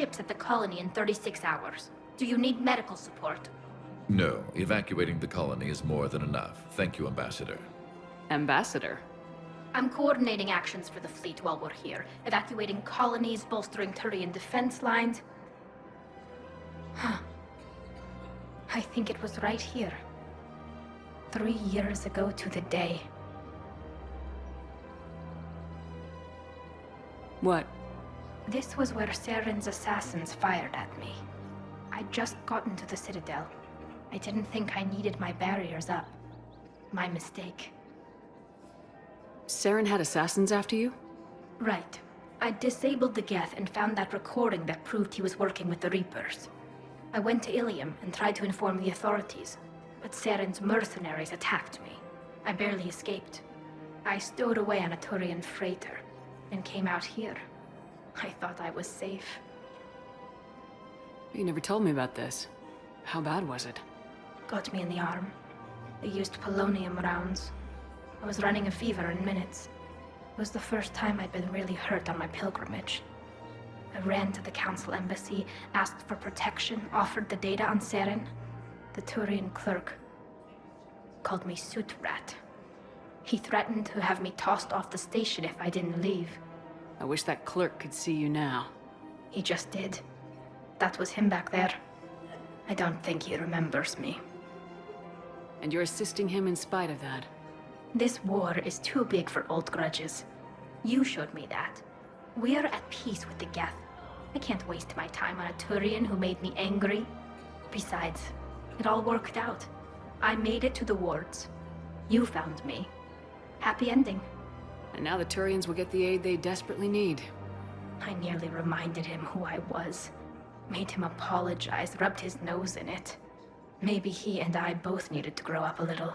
ships at the colony in 36 hours. Do you need medical support? No, evacuating the colony is more than enough. Thank you, Ambassador. Ambassador? I'm coordinating actions for the fleet while we're here. Evacuating colonies, bolstering Turian defense lines. Huh. I think it was right here. 3 years ago to the day. What? This was where Saren's assassins fired at me. I'd just gotten to the Citadel. I didn't think I needed my barriers up. My mistake. Saren had assassins after you? Right. I disabled the Geth and found that recording that proved he was working with the Reapers. I went to Ilium and tried to inform the authorities, but Saren's mercenaries attacked me. I barely escaped. I stowed away on a Turian freighter and came out here. I thought I was safe. You never told me about this. How bad was it? Got me in the arm. They used polonium rounds. I was running a fever in minutes. It was the first time I'd been really hurt on my pilgrimage. I ran to the Council Embassy, asked for protection, offered the data on Saren. The Turian clerk called me Soot Rat. He threatened to have me tossed off the station if I didn't leave. I wish that clerk could see you now. He just did. That was him back there. I don't think he remembers me. And you're assisting him in spite of that. This war is too big for old grudges. You showed me that. We're at peace with the Geth. I can't waste my time on a Turian who made me angry. Besides, it all worked out. I made it to the wards. You found me. Happy ending. And now the Turians will get the aid they desperately need. I nearly reminded him who I was. Made him apologize, rubbed his nose in it. Maybe he and I both needed to grow up a little.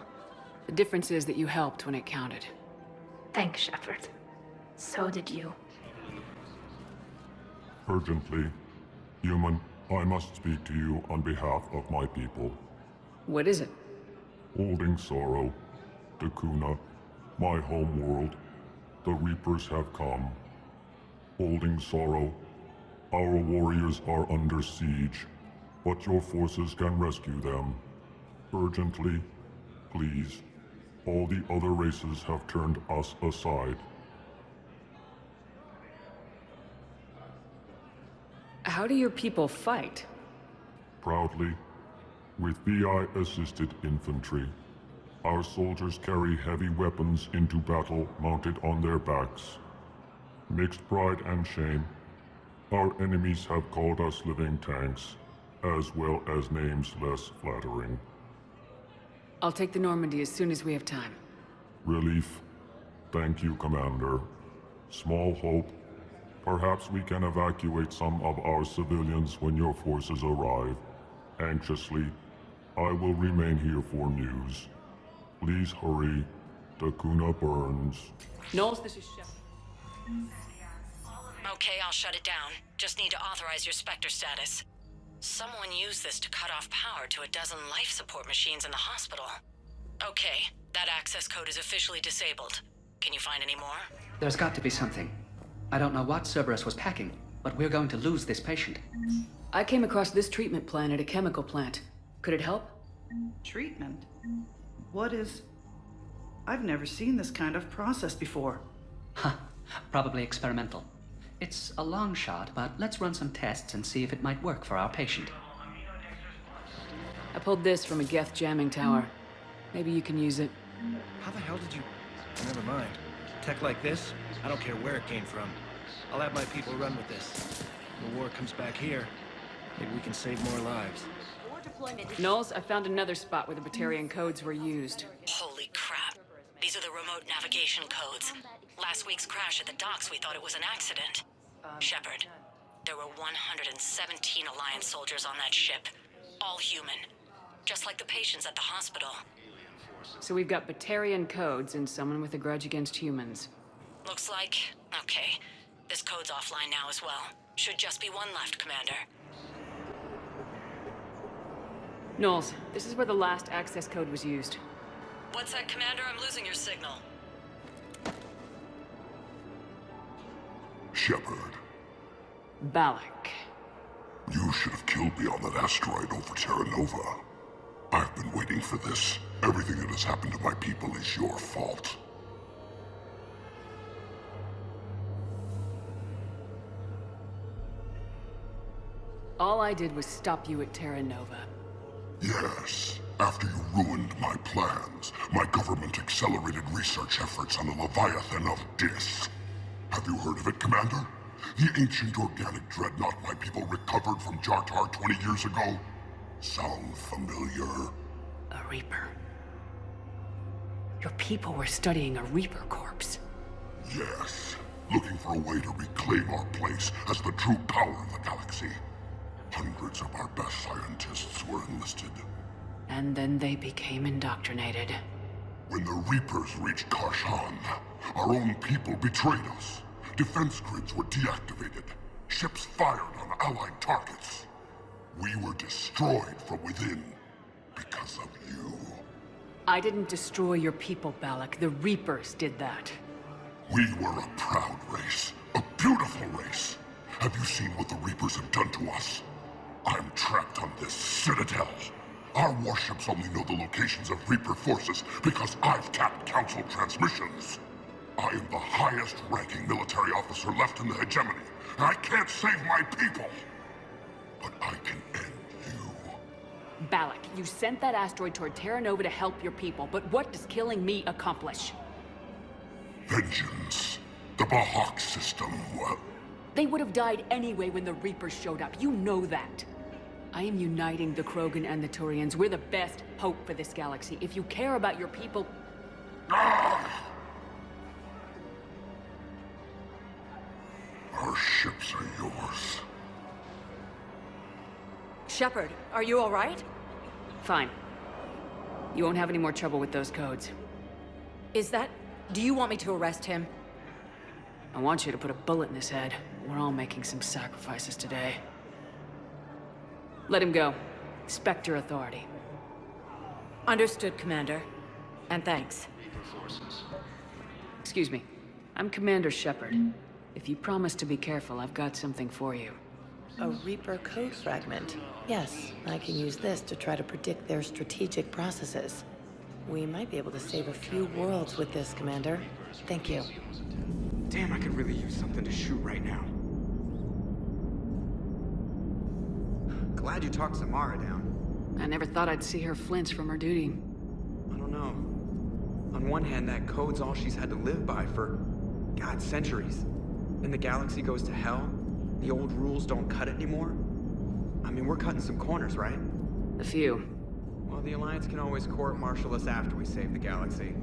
The difference is that you helped when it counted. Thanks, Shepard. So did you. Urgently. Human, I must speak to you on behalf of my people. What is it? Holding sorrow. Dakuna, my home world. The Reapers have come. Holding sorrow. Our warriors are under siege, but your forces can rescue them. Urgently, please. All the other races have turned us aside. How do your people fight? Proudly, with VI-assisted infantry. Our soldiers carry heavy weapons into battle mounted on their backs. Mixed pride and shame, our enemies have called us living tanks, as well as names less flattering. I'll take the Normandy as soon as we have time. Relief. Thank you, Commander. Small hope. Perhaps we can evacuate some of our civilians when your forces arrive. Anxiously, I will remain here for news. Please hurry. Dakuna burns. Knowles, this is Shepard. Okay, I'll shut it down. Just need to authorize your Spectre status. Someone used this to cut off power to a dozen life support machines in the hospital. Okay, that access code is officially disabled. Can you find any more? There's got to be something. I don't know what Cerberus was packing, but we're going to lose this patient. I came across this treatment plan at a chemical plant. Could it help? Treatment? What is... I've never seen this kind of process before. Huh, probably experimental. It's a long shot, but let's run some tests and see if it might work for our patient. I pulled this from a Geth jamming tower. Maybe you can use it. How the hell did you... Never mind. Tech like this, I don't care where it came from. I'll have my people run with this. When the war comes back here, maybe we can save more lives. Knowles, I found another spot where the Batarian codes were used. Holy crap. These are the remote navigation codes. Last week's crash at the docks, we thought it was an accident. Shepard, there were 117 Alliance soldiers on that ship. All human. Just like the patients at the hospital. So we've got Batarian codes and someone with a grudge against humans. Looks like... okay. This code's offline now as well. Should just be one left, Commander. Knowles, this is where the last access code was used. What's that, Commander? I'm losing your signal. Shepard. Balak. You should have killed me on that asteroid over Terra Nova. I've been waiting for this. Everything that has happened to my people is your fault. All I did was stop you at Terra Nova. Yes. After you ruined my plans, my government accelerated research efforts on the Leviathan of Dis. Have you heard of it, Commander? The ancient organic dreadnought my people recovered from Jartar 20 years ago? Sound familiar? A Reaper. Your people were studying a Reaper corpse. Yes. Looking for a way to reclaim our place as the true power of the galaxy. Hundreds of our best scientists were enlisted. And then they became indoctrinated. When the Reapers reached Karshan, our own people betrayed us. Defense grids were deactivated. Ships fired on Allied targets. We were destroyed from within because of you. I didn't destroy your people, Balak. The Reapers did that. We were a proud race. A beautiful race. Have you seen what the Reapers have done to us? I'm trapped on this citadel. Our warships only know the locations of Reaper forces because I've tapped Council transmissions. I am the highest-ranking military officer left in the hegemony, and I can't save my people. But I can end you. Balak, you sent that asteroid toward Terra Nova to help your people, but what does killing me accomplish? Vengeance. The Bahak system, well... They would have died anyway when the Reapers showed up. You know that. I am uniting the Krogan and the Turians. We're the best hope for this galaxy. If you care about your people... Our ships are yours. Shepard, are you all right? Fine. You won't have any more trouble with those codes. Is that... Do you want me to arrest him? I want you to put a bullet in his head. We're all making some sacrifices today. Let him go. Respect your authority. Understood, Commander. And thanks. Excuse me. I'm Commander Shepard. If you promise to be careful, I've got something for you. A Reaper code fragment. Yes, I can use this to try to predict their strategic processes. We might be able to save a few worlds with this, Commander. Thank you. Damn, I could really use something to shoot right now. Glad you talked Samara down. I never thought I'd see her flinch from her duty. I don't know. On one hand, that code's all she's had to live by for, God, centuries. Then the galaxy goes to hell. The old rules don't cut it anymore. I mean, we're cutting some corners, right? A few. Well, the Alliance can always court-martial us after we save the galaxy.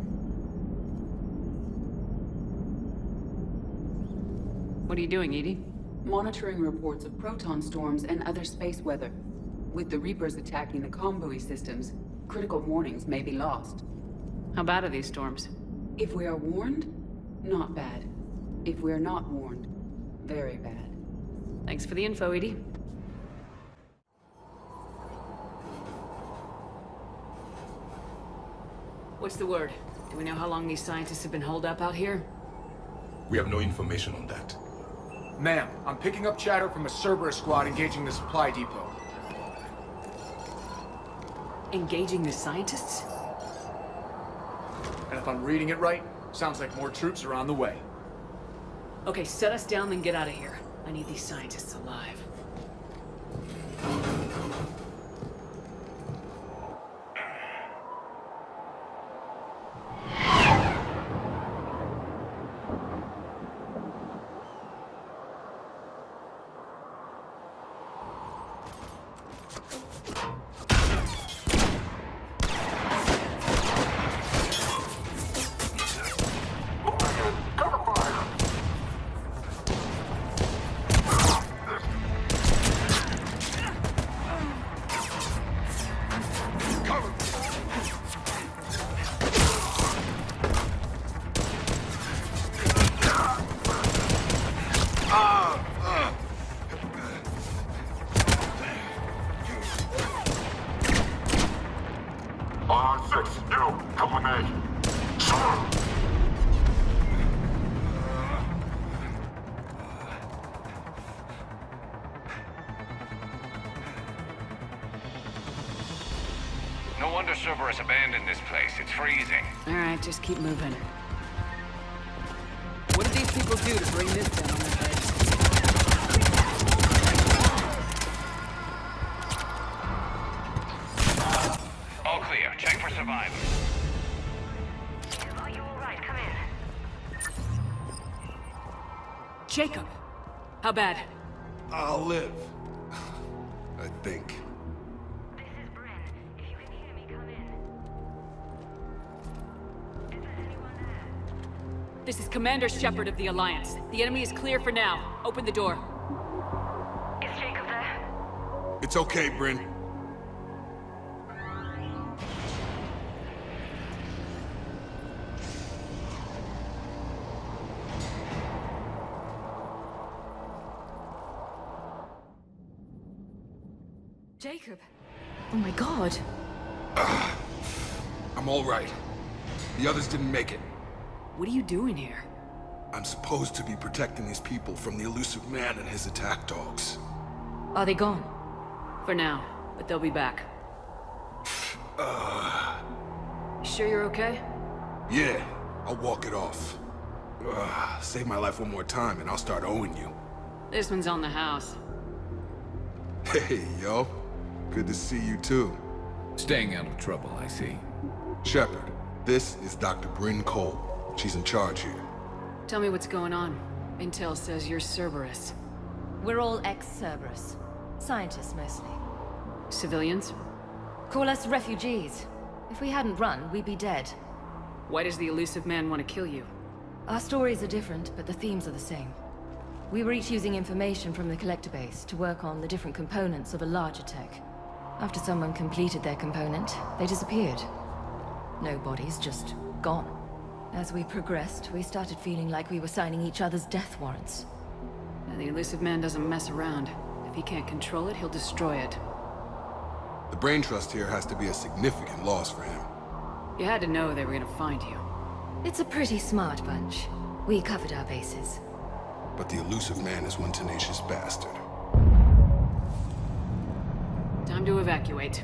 What are you doing, Edie? Monitoring reports of proton storms and other space weather. With the Reapers attacking the comm buoy systems, critical warnings may be lost. How bad are these storms? If we are warned, not bad. If we are not warned, very bad. Thanks for the info, Edie. What's the word? Do we know how long these scientists have been holed up out here? We have no information on that. Ma'am, I'm picking up chatter from a Cerberus squad engaging the supply depot. Engaging the scientists? And if I'm reading it right, sounds like more troops are on the way. Okay, set us down, then get out of here. I need these scientists alive. Cerberus abandoned this place. It's freezing. Alright, just keep moving. What did these people do to bring this down on their heads? All clear. Check for survivors. Are you alright? Come in. Jacob! How bad? I'll live. I think. This is Bryn. If you can hear me, come in. Is there anyone there? This is Commander Shepard of the Alliance. The enemy is clear for now. Open the door. Is Jacob there? It's okay, Bryn. Jacob. Oh my god. I'm all right. The others didn't make it. What are you doing here? I'm supposed to be protecting these people from the elusive man and his attack dogs. Are they gone? For now, but they'll be back. You sure you're okay? Yeah, I'll walk it off. Save my life one more time and I'll start owing you. This one's on the house. Hey, yo. Good to see you too. Staying out of trouble, I see. Shepard, this is Dr. Bryn Cole. She's in charge here. Tell me what's going on. Intel says you're Cerberus. We're all ex-Cerberus. Scientists, mostly. Civilians? Call us refugees. If we hadn't run, we'd be dead. Why does the elusive man want to kill you? Our stories are different, but the themes are the same. We were each using information from the collector base to work on the different components of a larger tech. After someone completed their component, they disappeared. No bodies, just gone. As we progressed, we started feeling like we were signing each other's death warrants. And the elusive man doesn't mess around. If he can't control it, he'll destroy it. The brain trust here has to be a significant loss for him. You had to know they were gonna find you. It's a pretty smart bunch. We covered our bases. But the elusive man is one tenacious bastard. Time to evacuate.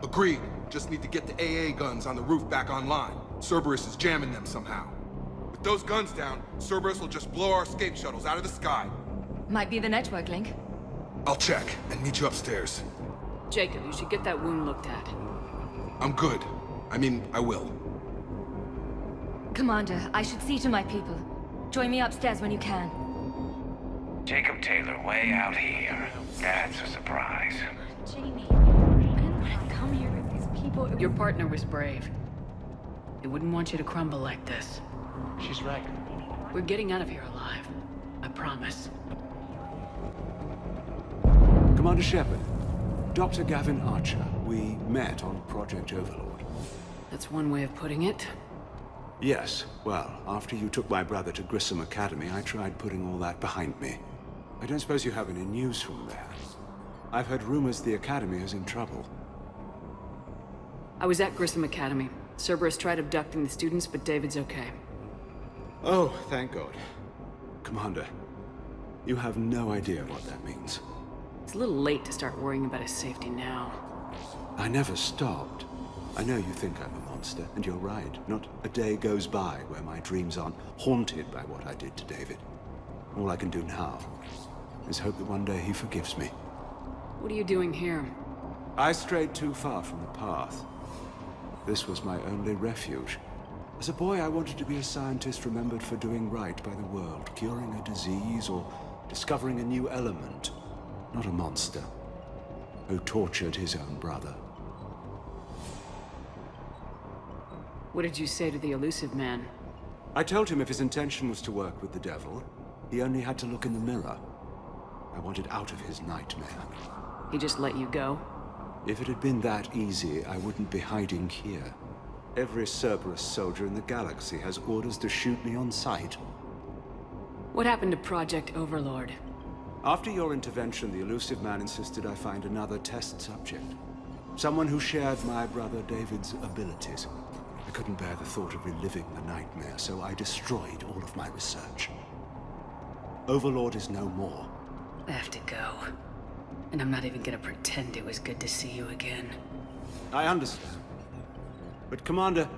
Agreed. Just need to get the AA guns on the roof back online. Cerberus is jamming them somehow. With those guns down, Cerberus will just blow our escape shuttles out of the sky. Might be the network link. I'll check and meet you upstairs. Jacob, you should get that wound looked at. I'm good. I mean, I will. Commander, I should see to my people. Join me upstairs when you can. Jacob Taylor, way out here. That's a surprise. Jamie, I didn't want to come here with these people. Your partner was brave. He wouldn't want you to crumble like this. She's right. We're getting out of here alive. I promise. Commander Shepard, Dr. Gavin Archer. We met on Project Overlord. That's one way of putting it. Yes, well, after you took my brother to Grissom Academy, I tried putting all that behind me. I don't suppose you have any news from there. I've heard rumors the Academy is in trouble. I was at Grissom Academy. Cerberus tried abducting the students, but David's okay. Oh, thank God. Commander, you have no idea what that means. It's a little late to start worrying about his safety now. I never stopped. I know you think I'm a monster, and you're right. Not a day goes by where my dreams aren't haunted by what I did to David. All I can do now is hope that one day he forgives me. What are you doing here? I strayed too far from the path. This was my only refuge. As a boy, I wanted to be a scientist remembered for doing right by the world, curing a disease or discovering a new element. Not a monster who tortured his own brother. What did you say to the elusive man? I told him if his intention was to work with the devil, he only had to look in the mirror. I wanted out of his nightmare. He just let you go? If it had been that easy, I wouldn't be hiding here. Every Cerberus soldier in the galaxy has orders to shoot me on sight. What happened to Project Overlord? After your intervention, the elusive man insisted I find another test subject. Someone who shared my brother David's abilities. I couldn't bear the thought of reliving the nightmare, so I destroyed all of my research. Overlord is no more. I have to go. And I'm not even gonna pretend it was good to see you again. I understand. But Commander,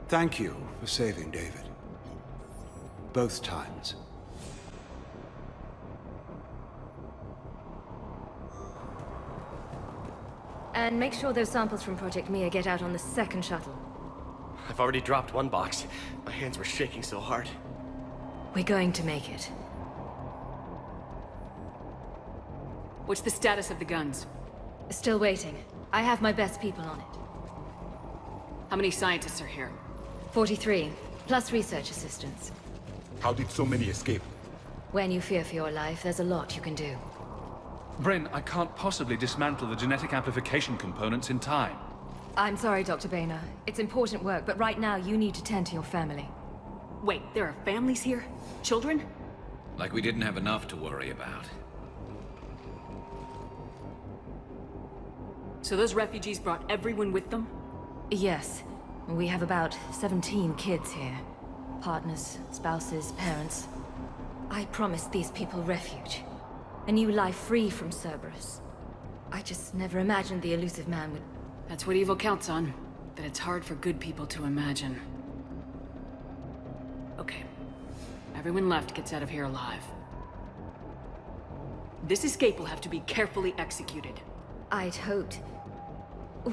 thank you for saving David. Both times. And make sure those samples from Project Mia get out on the second shuttle. I've already dropped one box. My hands were shaking so hard. We're going to make it. What's the status of the guns? Still waiting. I have my best people on it. How many scientists are here? 43, plus research assistants. How did so many escape? When you fear for your life, there's a lot you can do. Bryn, I can't possibly dismantle the genetic amplification components in time. I'm sorry, Dr. Boehner. It's important work, but right now you need to tend to your family. Wait, there are families here? Children? Like we didn't have enough to worry about. So those refugees brought everyone with them? Yes. We have about 17 kids here. Partners, spouses, parents. I promised these people refuge. A new life free from Cerberus. I just never imagined the elusive man would... That's what evil counts on. That it's hard for good people to imagine. Okay. Everyone left gets out of here alive. This escape will have to be carefully executed. I'd hoped.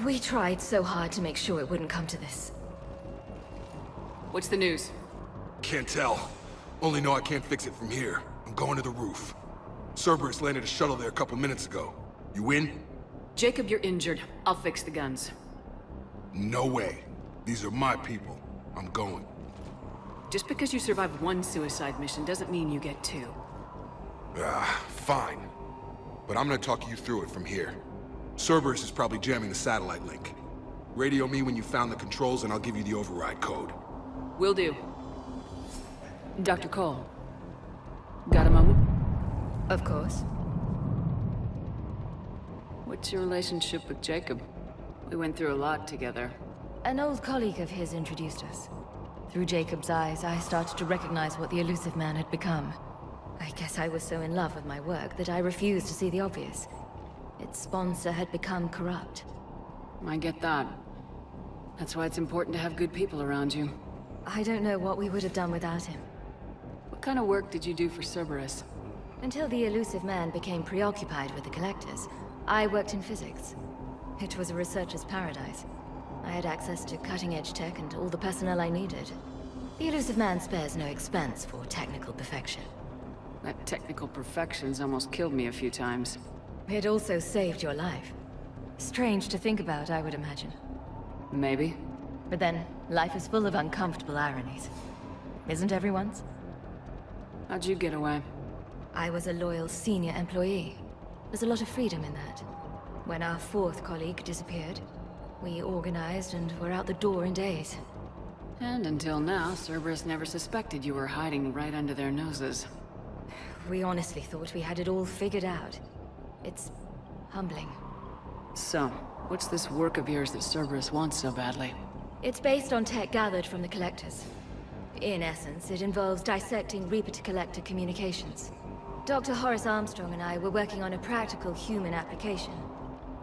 We tried so hard to make sure it wouldn't come to this. What's the news? Can't tell. Only know I can't fix it from here. I'm going to the roof. Cerberus landed a shuttle there a couple minutes ago. You in? Jacob, you're injured. I'll fix the guns. No way. These are my people. I'm going. Just because you survived one suicide mission doesn't mean you get two. Fine. But I'm gonna talk you through it from here. Cerberus is probably jamming the satellite link. Radio me when you found the controls and I'll give you the override code. Will do. Dr. Cole. Got a moment? Of course. What's your relationship with Jacob? We went through a lot together. An old colleague of his introduced us. Through Jacob's eyes, I started to recognize what the elusive man had become. I guess I was so in love with my work that I refused to see the obvious. Its sponsor had become corrupt. I get that. That's why it's important to have good people around you. I don't know what we would have done without him. What kind of work did you do for Cerberus? Until the elusive man became preoccupied with the Collectors, I worked in physics. It was a researcher's paradise. I had access to cutting-edge tech and all the personnel I needed. The elusive man spares no expense for technical perfection. That technical perfection's almost killed me a few times. It also saved your life. Strange to think about, I would imagine. Maybe. But then, life is full of uncomfortable ironies. Isn't everyone's? How'd you get away? I was a loyal senior employee. There's a lot of freedom in that. When our fourth colleague disappeared, we organized and were out the door in days. And until now, Cerberus never suspected you were hiding right under their noses. We honestly thought we had it all figured out. It's humbling. So, what's this work of yours that Cerberus wants so badly? It's based on tech gathered from the Collectors. In essence, it involves dissecting Reaper-to-Collector communications. Dr. Horace Armstrong and I were working on a practical human application.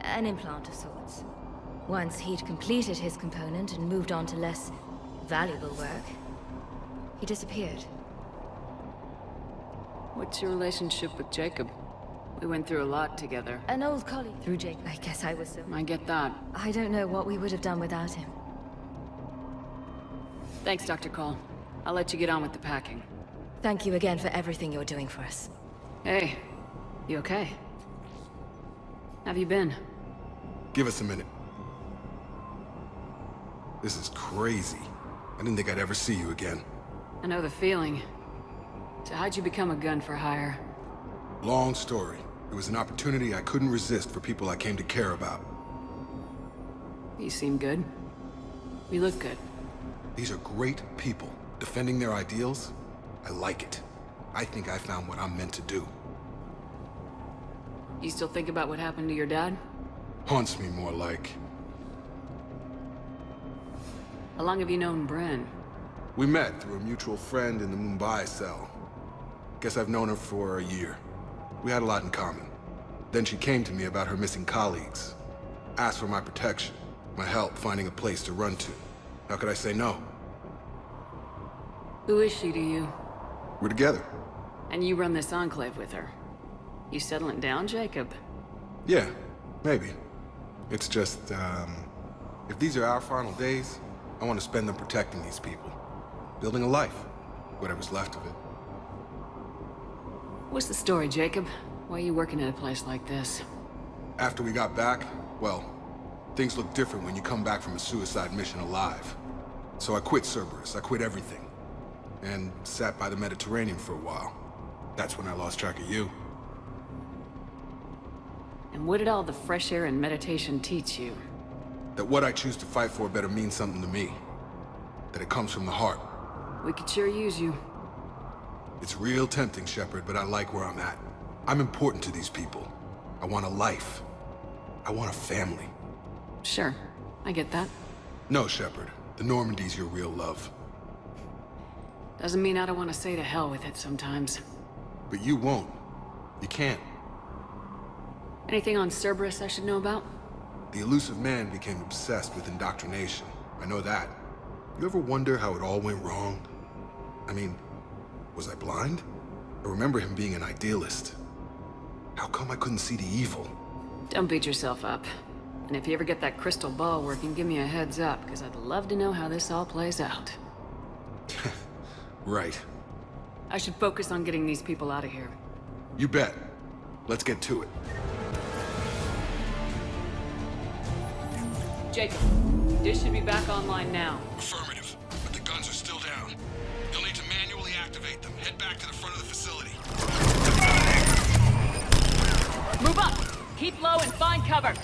An implant of sorts. Once he'd completed his component and moved on to less valuable work, he disappeared. What's your relationship with Jacob? We went through a lot together. An old colleague through Jacob. I guess I was so... I get that. I don't know what we would have done without him. Thanks, Dr. Cole. I'll let you get on with the packing. Thank you again for everything you're doing for us. Hey, you okay? Have you been? Give us a minute. This is crazy. I didn't think I'd ever see you again. I know the feeling. So how'd you become a gun for hire? Long story. It was an opportunity I couldn't resist for people I came to care about. You seem good. You look good. These are great people. Defending their ideals, I like it. I think I found what I'm meant to do. You still think about what happened to your dad? Haunts me more like. How long have you known Bryn? We met through a mutual friend in the Mumbai cell. Guess I've known her for a year. We had a lot in common. Then she came to me about her missing colleagues. Asked for my protection, my help finding a place to run to. How could I say no? Who is she to you? We're together. And you run this enclave with her. You settling down, Jacob? Yeah, maybe. It's just, if these are our final days, I want to spend them protecting these people. Building a life. Whatever's left of it. What's the story, Jacob? Why are you working at a place like this? After we got back, well, things look different when you come back from a suicide mission alive. So I quit Cerberus, I quit everything. And sat by the Mediterranean for a while. That's when I lost track of you. And what did all the fresh air and meditation teach you? That what I choose to fight for better mean something to me. That it comes from the heart. We could sure use you. It's real tempting, Shepard, but I like where I'm at. I'm important to these people. I want a life. I want a family. Sure, I get that. No, Shepard. The Normandy's your real love. Doesn't mean I don't want to say to hell with it sometimes. But you won't. You can't. Anything on Cerberus I should know about? The elusive man became obsessed with indoctrination. I know that. You ever wonder how it all went wrong? I mean, was I blind? I remember him being an idealist. How come I couldn't see the evil? Don't beat yourself up. And if you ever get that crystal ball working, give me a heads up, because I'd love to know how this all plays out. Right. I should focus on getting these people out of here. You bet. Let's get to it. Jacob, dish should be back online now. Affirmative, but the guns are still down. You'll need to manually activate them. Head back to the front of the facility. Move up! Keep low and find cover!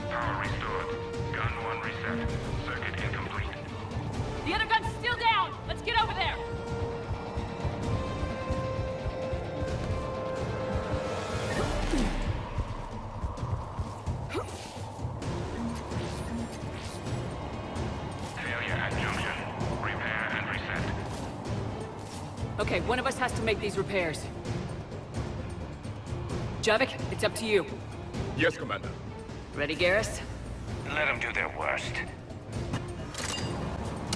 Power restored. Gun 1 reset. Circuit incomplete. The other gun's still down! Let's get over there! Failure at junction. Repair and reset. Okay, one of us has to make these repairs. Javik, it's up to you. Yes, Commander. Ready, Garrus? Let them do their worst.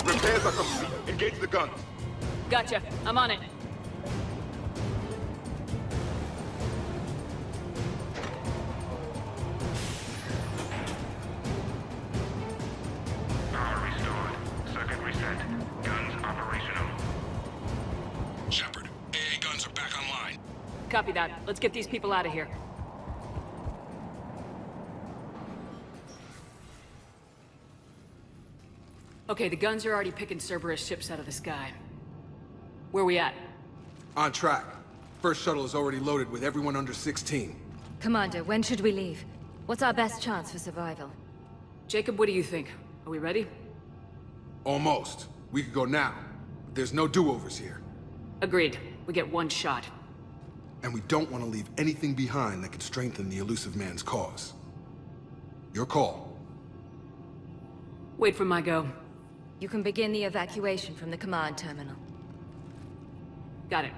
Repairs are complete. Engage the guns. Gotcha. I'm on it. Power restored. Circuit reset. Guns operational. Shepard, AA guns are back online. Copy that. Let's get these people out of here. Okay, the guns are already picking Cerberus ships out of the sky. Where we at? On track. First shuttle is already loaded with everyone under 16. Commander, when should we leave? What's our best chance for survival? Jacob, what do you think? Are we ready? Almost. We could go now. But there's no do-overs here. Agreed. We get one shot. And we don't want to leave anything behind that could strengthen the elusive man's cause. Your call. Wait for my go. You can begin the evacuation from the command terminal. Got it.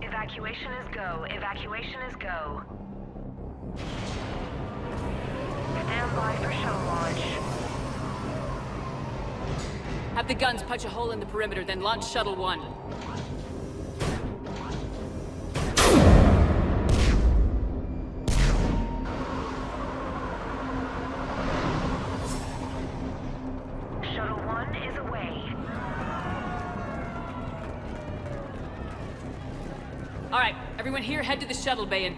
Evacuation is go. Evacuation is go. Stand by for shuttle launch. Have the guns punch a hole in the perimeter, then launch Shuttle 1. Shuttle 1 is away. Alright, everyone here, head to the shuttle bay and...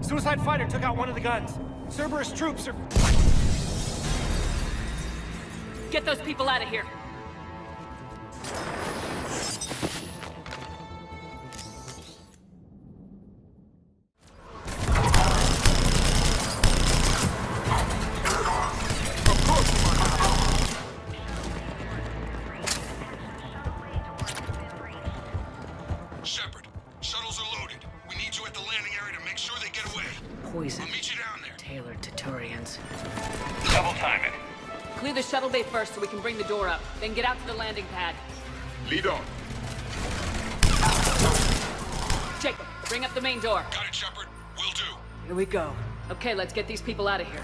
Suicide fighter took out one of the guns. Cerberus troops are... Get those people out of here. Shepard, shuttles are loaded. We need you at the landing area area to make sure they get away. Poison. I'll meet you down there. Tailored to Turians. Double time it. Clear the shuttle bay first so we can bring the door up. Then get out to the landing pad. Lead on. Jacob, bring up the main door. Got it, Shepard. Will do. Here we go. Okay, let's get these people out of here.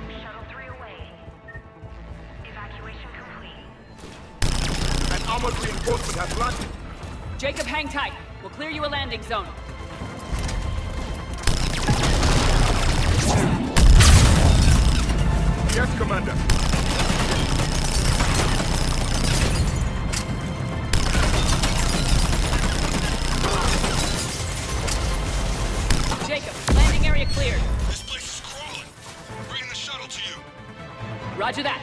Shuttle 3 away. Evacuation complete. An armored reinforcement has landed. Jacob, hang tight. We'll clear you a landing zone. Yes, Commander. Jacob, landing area cleared. This place is crawling. Bringing the shuttle to you. Roger that.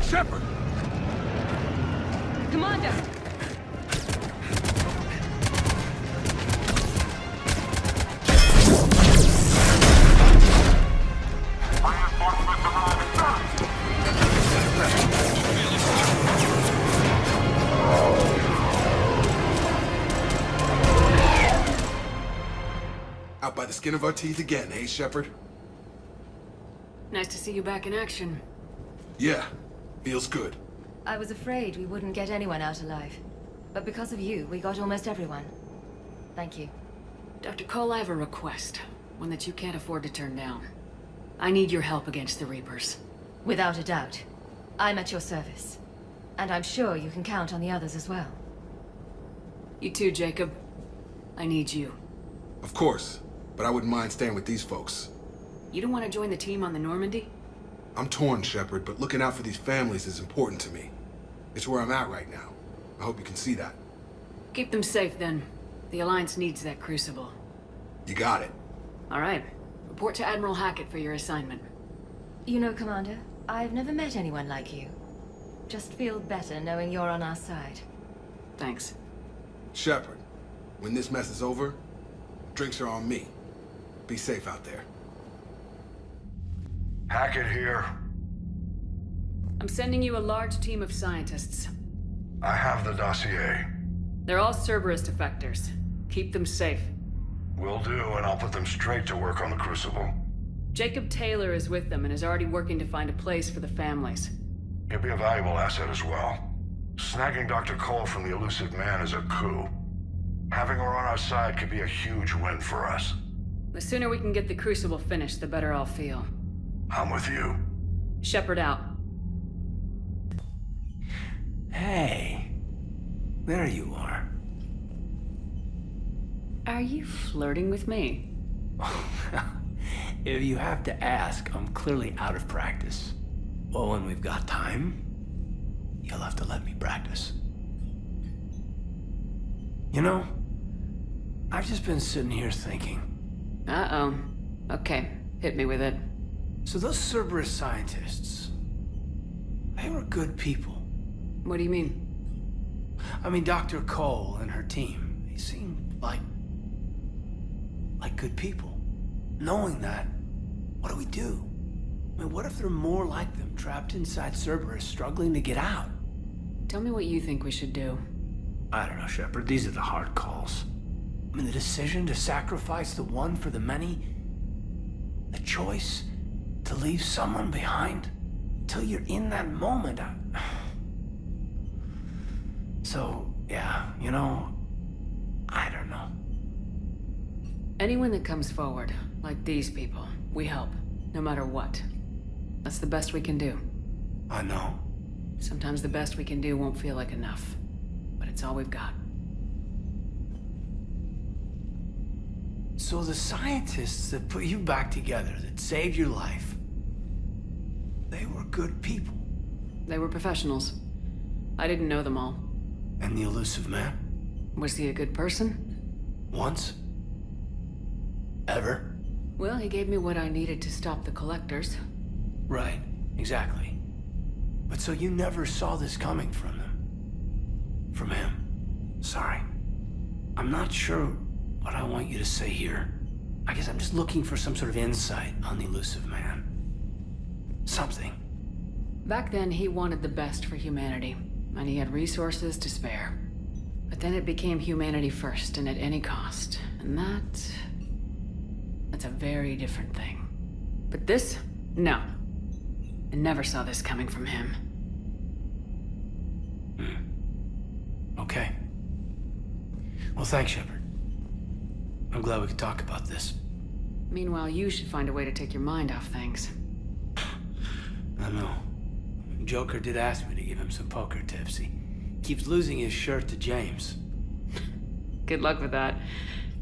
Shepard! Commander! Out by the skin of our teeth again, eh, Shepard? Nice to see you back in action. Yeah, feels good. I was afraid we wouldn't get anyone out alive. But because of you, we got almost everyone. Thank you. Dr. Cole, I have a request. One that you can't afford to turn down. I need your help against the Reapers. Without a doubt. I'm at your service. And I'm sure you can count on the others as well. You too, Jacob. I need you. Of course, but I wouldn't mind staying with these folks. You don't want to join the team on the Normandy? I'm torn, Shepard, but looking out for these families is important to me. It's where I'm at right now. I hope you can see that. Keep them safe, then. The Alliance needs that crucible. You got it. All right. Report to Admiral Hackett for your assignment. You know, Commander, I've never met anyone like you. Just feel better knowing you're on our side. Thanks. Shepard, when this mess is over, drinks are on me. Be safe out there. Hackett here. I'm sending you a large team of scientists. I have the dossier. They're all Cerberus defectors. Keep them safe. Will do, and I'll put them straight to work on the Crucible. Jacob Taylor is with them and is already working to find a place for the families. He'll be a valuable asset as well. Snagging Dr. Cole from the elusive man is a coup. Having her on our side could be a huge win for us. The sooner we can get the Crucible finished, the better I'll feel. I'm with you. Shepard out. Hey. There you are. Are you flirting with me? If you have to ask, I'm clearly out of practice. Well, when we've got time, you'll have to let me practice. You know, I've just been sitting here thinking. Uh-oh. Okay, hit me with it. So those Cerberus scientists, they were good people. What do you mean? I mean, Dr. Cole and her team, they seemed like good people. Knowing that, what do we do? I mean, what if there are more like them trapped inside Cerberus struggling to get out? Tell me what you think we should do. I don't know, Shepard. These are the hard calls. I mean, the decision to sacrifice the one for the many, the choice to leave someone behind till you're in that moment. So, yeah, you know, I don't know. Anyone that comes forward, like these people, we help, no matter what. That's the best we can do. I know. Sometimes the best we can do won't feel like enough, but it's all we've got. So the scientists that put you back together, that saved your life, they were good people. They were professionals. I didn't know them all. And the elusive man? Was he a good person? Once? Ever? Well, he gave me what I needed to stop the collectors. Right, exactly. But so you never saw this coming from them? From him? Sorry. I'm not sure what I want you to say here. I guess I'm just looking for some sort of insight on the elusive man. Something. Back then, he wanted the best for humanity, and he had resources to spare. But then it became humanity first, and at any cost. And that's a very different thing. But this? No. I never saw this coming from him. Okay. Well, thanks, Shepard. I'm glad we could talk about this. Meanwhile, you should find a way to take your mind off things. I know. Joker did ask me to give him some poker tips. He keeps losing his shirt to James. Good luck with that.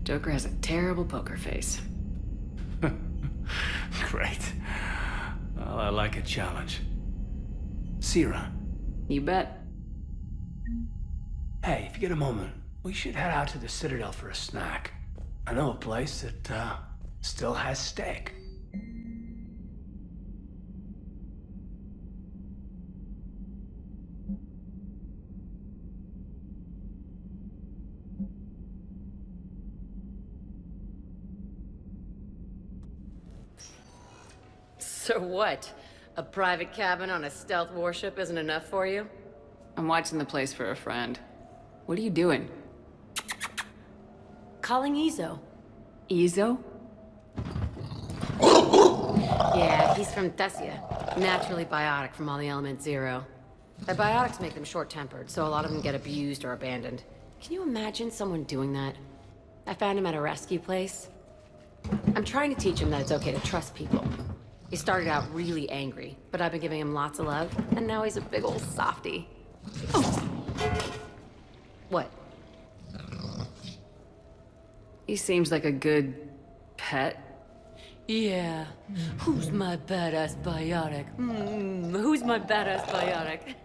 Joker has a terrible poker face. Great. Well, I like a challenge. See you around. You bet. Hey, if you get a moment, we should head out to the Citadel for a snack. I know a place that, still has steak. So what? A private cabin on a stealth warship isn't enough for you? I'm watching the place for a friend. What are you doing? Calling Ezo. Ezo? Yeah, he's from Thessia. Naturally biotic from all the element zero. The biotics make them short-tempered, so a lot of them get abused or abandoned. Can you imagine someone doing that? I found him at a rescue place. I'm trying to teach him that it's okay to trust people. He started out really angry, but I've been giving him lots of love, and now he's a big old softie. Oh. What? He seems like a good pet. Yeah. Who's my badass biotic? Who's my badass biotic?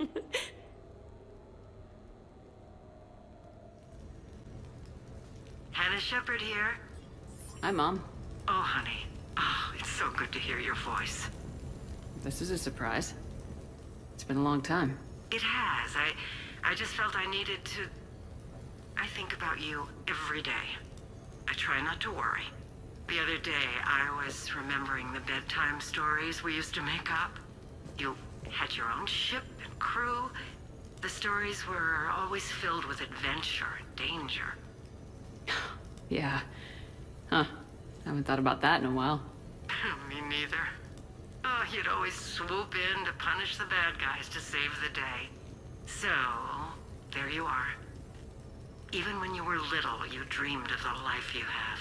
Hannah Shepard here. Hi, Mom. Oh, honey. Oh, it's so good to hear your voice. This is a surprise. It's been a long time. It has. I just felt I needed to... I think about you every day. I try not to worry. The other day, I was remembering the bedtime stories we used to make up. You had your own ship and crew. The stories were always filled with adventure and danger. Yeah. Huh. Haven't thought about that in a while. Me neither. Oh, you'd always swoop in to punish the bad guys to save the day. So, there you are. Even when you were little, you dreamed of the life you have.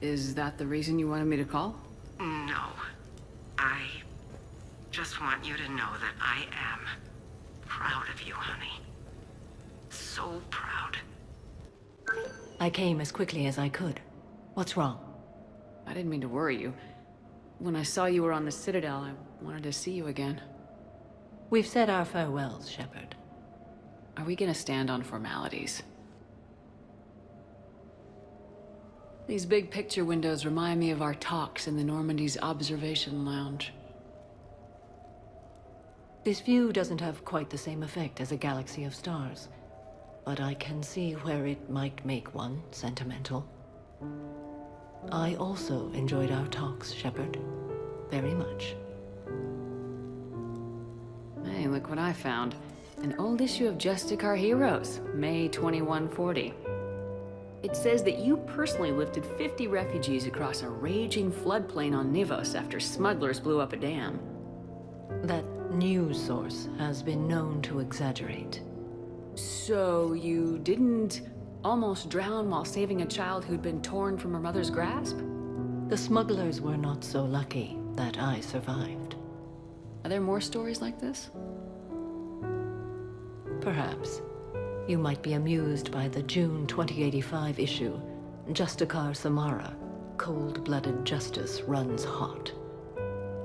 Is that the reason you wanted me to call? No. I just want you to know that I am proud of you, honey. So proud. I came as quickly as I could. What's wrong? I didn't mean to worry you. When I saw you were on the Citadel, I wanted to see you again. We've said our farewells, Shepard. Are we gonna stand on formalities? These big picture windows remind me of our talks in the Normandy's observation lounge. This view doesn't have quite the same effect as a galaxy of stars, but I can see where it might make one sentimental. I also enjoyed our talks, Shepard. Very much. Hey, look what I found. An old issue of Justicar Heroes, May 2140. It says that you personally lifted 50 refugees across a raging floodplain on Nivos after smugglers blew up a dam. That news source has been known to exaggerate. So you didn't almost drown while saving a child who'd been torn from her mother's grasp? The smugglers were not so lucky that I survived. Are there more stories like this? Perhaps. You might be amused by the June 2085 issue, Justicar Samara, Cold-Blooded Justice Runs Hot.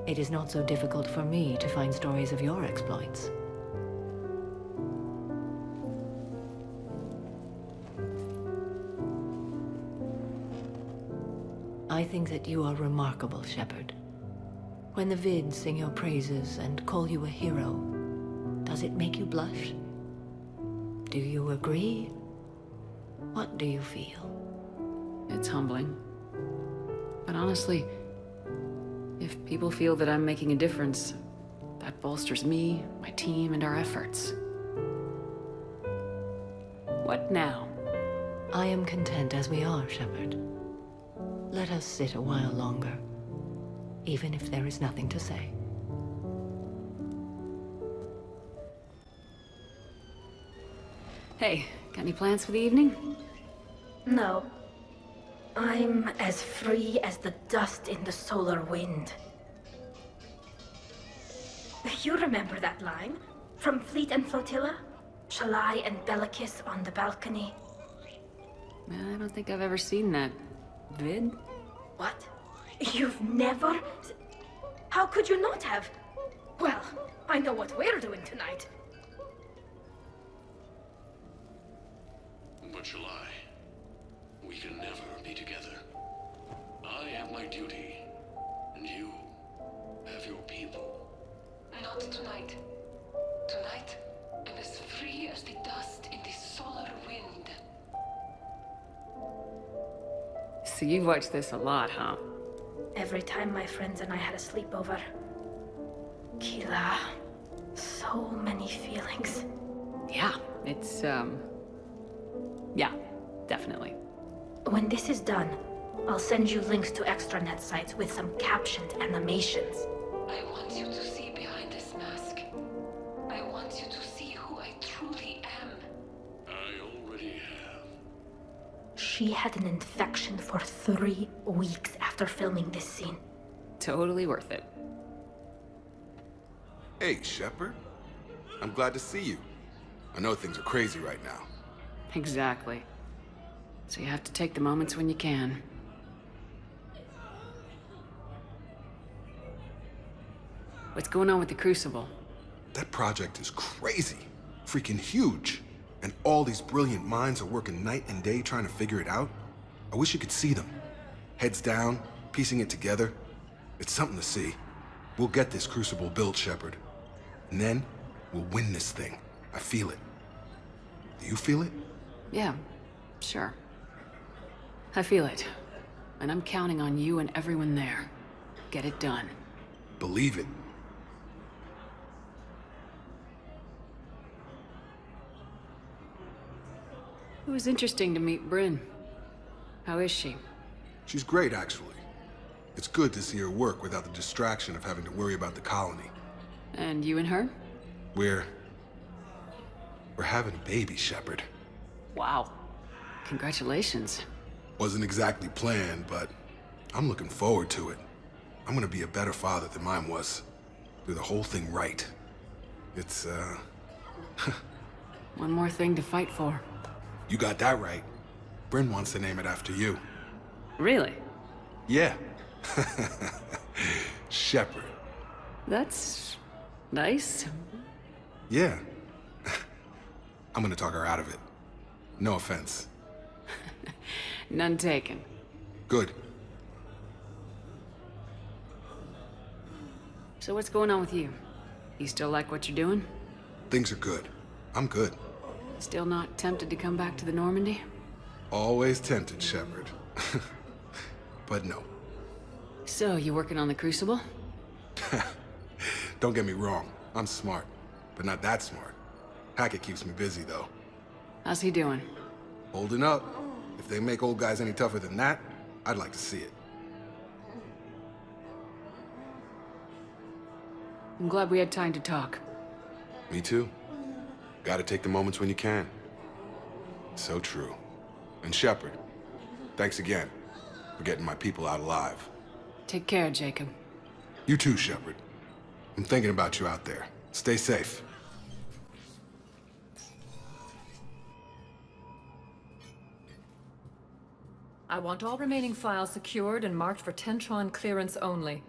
It is not so difficult for me to find stories of your exploits. I think that you are remarkable, Shepard. When the vids sing your praises and call you a hero, does it make you blush? Do you agree? What do you feel? It's humbling. But honestly, if people feel that I'm making a difference, that bolsters me, my team, and our efforts. What now? I am content as we are, Shepard. Let us sit a while longer, even if there is nothing to say. Hey, got any plans for the evening? No. I'm as free as the dust in the solar wind. You remember that line? From Fleet and Flotilla? Shalai and Bellicus on the balcony? I don't think I've ever seen that vid. What? You've never? How could you not have? Well, I know what we're doing tonight. But Shalai, we can never be together. I have my duty, and you have your people. Not tonight. Tonight, I'm as free as the dust in the solar wind. So you've watched this a lot, huh? Every time my friends and I had a sleepover. Keela. So many feelings. Yeah, it's, yeah, definitely. When this is done, I'll send you links to extranet sites with some captioned animations. I want you to see behind this mask. I want you to see who I truly am. I already have. She had an infection for 3 weeks after filming this scene. Totally worth it. Hey, Shepard. I'm glad to see you. I know things are crazy right now. Exactly. So you have to take the moments when you can. What's going on with the Crucible? That project is crazy. Freaking huge. And all these brilliant minds are working night and day trying to figure it out. I wish you could see them. Heads down, piecing it together. It's something to see. We'll get this Crucible built, Shepard. And then, we'll win this thing. I feel it. Do you feel it? Yeah, sure. I feel it. And I'm counting on you and everyone there. Get it done. Believe it. It was interesting to meet Bryn. How is she? She's great, actually. It's good to see her work without the distraction of having to worry about the colony. And you and her? We're having a baby, Shepard. Wow. Congratulations. Wasn't exactly planned, but I'm looking forward to it. I'm gonna be a better father than mine was. Do the whole thing right. It's, One more thing to fight for. You got that right. Bryn wants to name it after you. Really? Yeah. Shepard. That's nice. Yeah. I'm gonna talk her out of it. No offense. None taken. Good. So what's going on with you? You still like what you're doing? Things are good. I'm good. Still not tempted to come back to the Normandy? Always tempted, Shepard. But no. So, you working on the Crucible? Don't get me wrong. I'm smart. But not that smart. Hackett keeps me busy, though. How's he doing? Holding up. If they make old guys any tougher than that, I'd like to see it. I'm glad we had time to talk. Me too. Gotta take the moments when you can. So true. And Shepard, thanks again for getting my people out alive. Take care, Jacob. You too, Shepard. I'm thinking about you out there. Stay safe. I want all remaining files secured and marked for Tentron clearance only.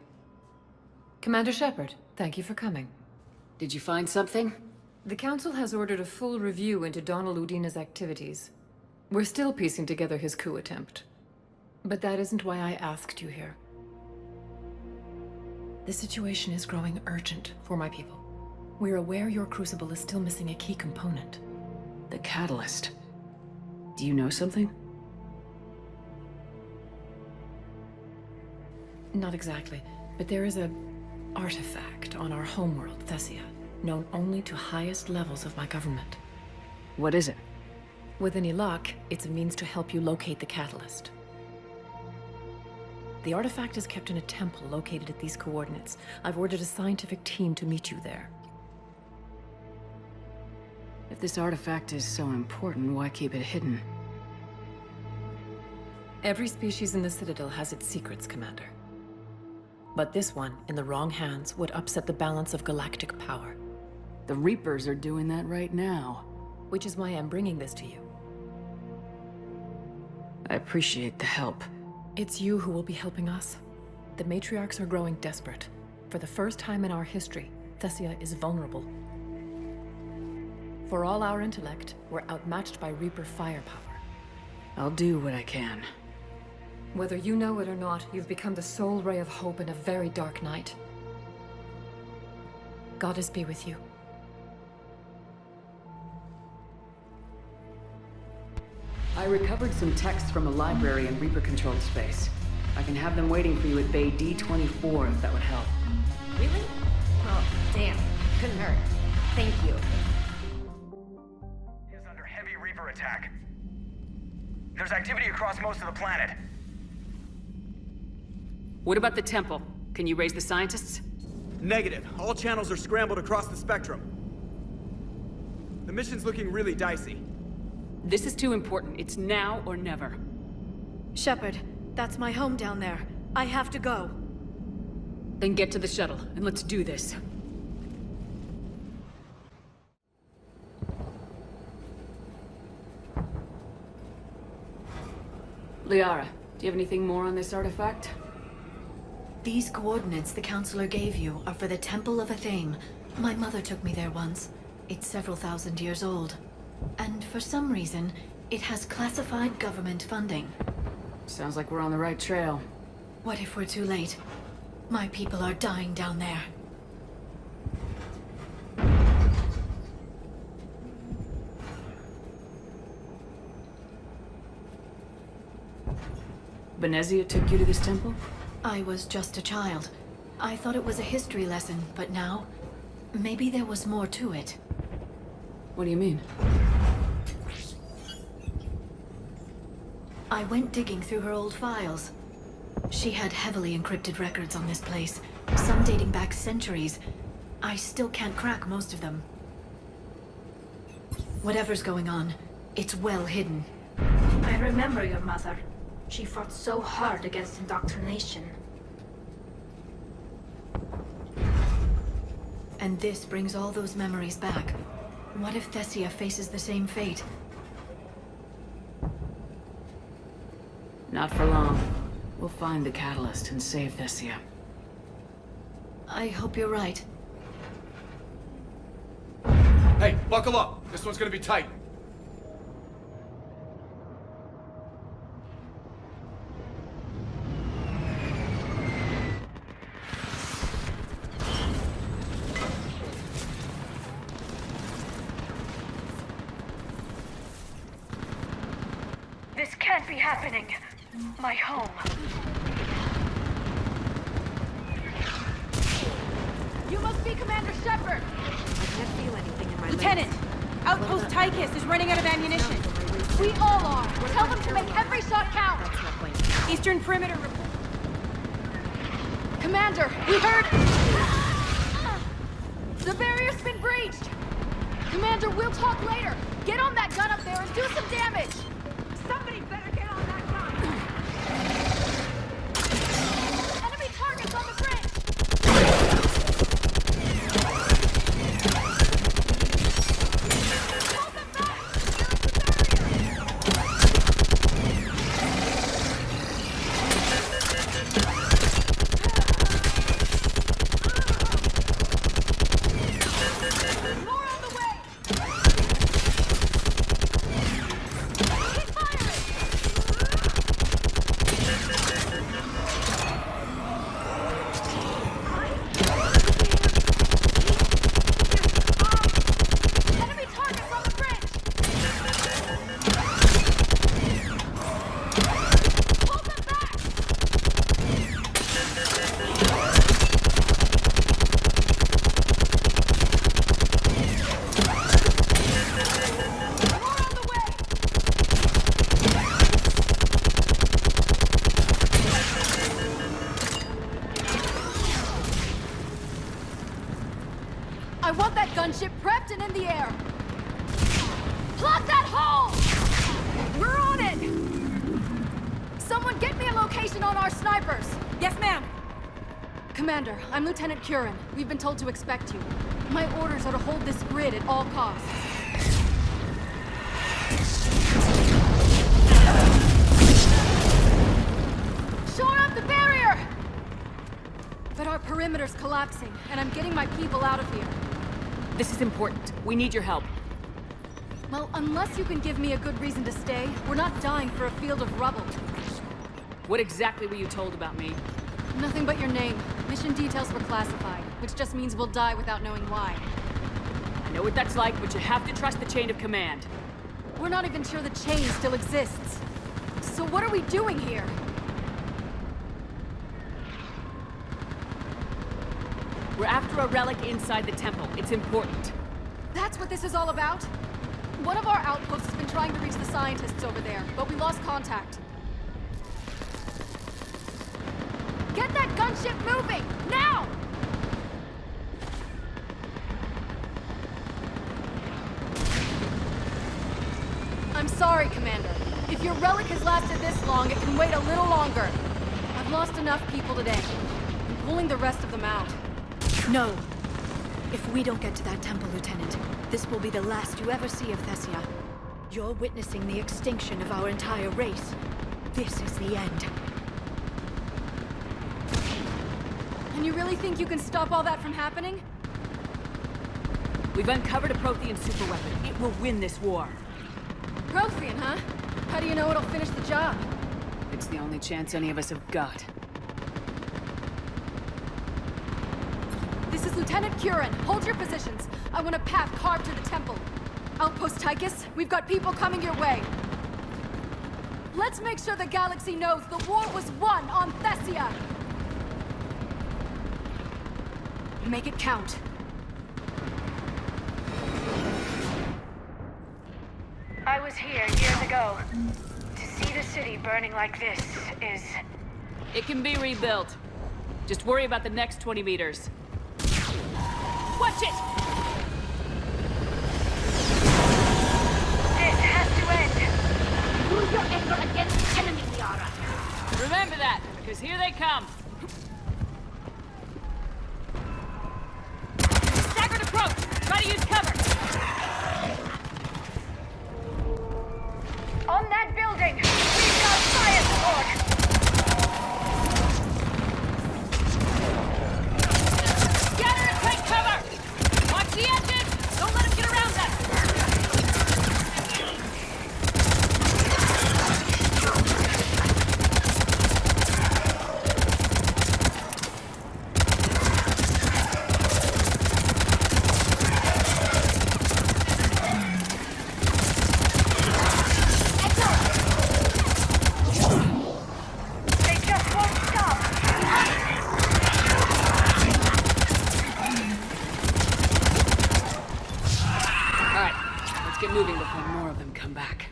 Commander Shepard, thank you for coming. Did you find something? The Council has ordered a full review into Donald Udina's activities. We're still piecing together his coup attempt. But that isn't why I asked you here. The situation is growing urgent for my people. We're aware your crucible is still missing a key component. The catalyst. Do you know something? Not exactly, but there is an artifact on our homeworld, Thessia, known only to highest levels of my government. What is it? With any luck, it's a means to help you locate the catalyst. The artifact is kept in a temple located at these coordinates. I've ordered a scientific team to meet you there. If this artifact is so important, why keep it hidden? Every species in the Citadel has its secrets, Commander. But this one, in the wrong hands, would upset the balance of galactic power. The Reapers are doing that right now. Which is why I'm bringing this to you. I appreciate the help. It's you who will be helping us. The matriarchs are growing desperate. For the first time in our history, Thessia is vulnerable. For all our intellect, we're outmatched by Reaper firepower. I'll do what I can. Whether you know it or not, you've become the sole ray of hope in a very dark night. Goddess be with you. I recovered some texts from a library in Reaper-controlled space. I can have them waiting for you at Bay D-24 if that would help. Really? Oh, damn. Couldn't hurt. Thank you. Is under heavy Reaper attack. There's activity across most of the planet. What about the temple? Can you raise the scientists? Negative. All channels are scrambled across the spectrum. The mission's looking really dicey. This is too important. It's now or never. Shepard, that's my home down there. I have to go. Then get to the shuttle, and let's do this. Liara, do you have anything more on this artifact? These coordinates the Counselor gave you are for the Temple of Athame. My mother took me there once. It's several thousand years old. And for some reason, it has classified government funding. Sounds like we're on the right trail. What if we're too late? My people are dying down there. Benezia took you to this temple? I was just a child. I thought it was a history lesson, but now, maybe there was more to it. What do you mean? I went digging through her old files. She had heavily encrypted records on this place, some dating back centuries. I still can't crack most of them. Whatever's going on, it's well hidden. I remember your mother. She fought so hard against indoctrination. And this brings all those memories back. What if Thessia faces the same fate? Not for long. We'll find the catalyst and save Thessia. I hope you're right. Hey, buckle up! This one's gonna be tight. This can't be happening. My home. You must be Commander Shepard! I can't feel anything in my Lieutenant! legs. Outpost Tychus is running out of ammunition. We all are. Tell them to make every shot count. Eastern perimeter report. Commander, we heard... The barrier's been breached! Commander, we'll talk later. Get on that gun up there and do some damage! Somebody better get on that gun! Enemy targets on the bridge! Hold them back! More on the way! gunship prepped and in the air! Plug that hole! We're on it! Someone get me a location on our snipers! Yes, ma'am! Commander, I'm Lieutenant Curran. We've been told to expect you. My orders are to hold this grid at all costs. Shore up the barrier! But our perimeter's collapsing, and I'm getting my people out of here. This is important. We need your help. Well, unless you can give me a good reason to stay, we're not dying for a field of rubble. What exactly were you told about me? Nothing but your name. Mission details were classified, which just means we'll die without knowing why. I know what that's like, but you have to trust the chain of command. We're not even sure the chain still exists. So what are we doing here? We're after a relic inside the temple. It's important. That's what this is all about? One of our outposts has been trying to reach the scientists over there, but we lost contact. Get that gunship moving! Now! I'm sorry, Commander. If your relic has lasted this long, it can wait a little longer. I've lost enough people today. I'm pulling the rest of them out. No. If we don't get to that temple, Lieutenant, this will be the last you ever see of Thessia. You're witnessing the extinction of our entire race. This is the end. And you really think you can stop all that from happening? We've uncovered a Prothean superweapon. It will win this war. Prothean, huh? How do you know it'll finish the job? It's the only chance any of us have got. This is Lieutenant Curran. Hold your positions. I want a path carved to the temple. Outpost Tychus, we've got people coming your way. Let's make sure the galaxy knows the war was won on Thessia. Make it count. I was here years ago. To see the city burning like this is... It can be rebuilt. Just worry about the next 20 meters. Watch it! This has to end. Use your anger against the enemy, Liara. Remember that, because here they come. Staggered approach! Try to use cover! On that building, we've got fire support! Scatter and take cover! Watch the engine! Don't let him get around us! They just won't stop! Alright, let's get moving before more of them come back.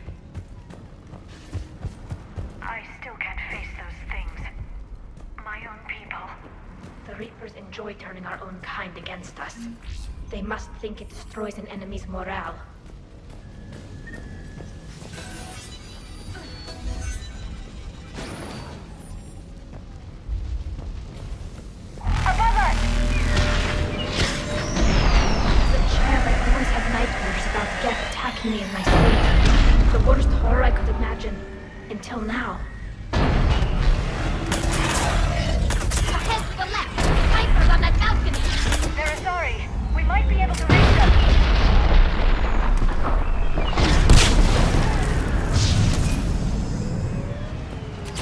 I still can't face those things. My own people. The Reapers enjoy turning our own kind against us. They must think it destroys an enemy's morale. Above us! As a child, I always had nightmares about death attacking me in my sleep. The worst horror I could imagine. Until now. Ahead to the left! Snipers on that balcony! They're sorry. We might be able to reach them.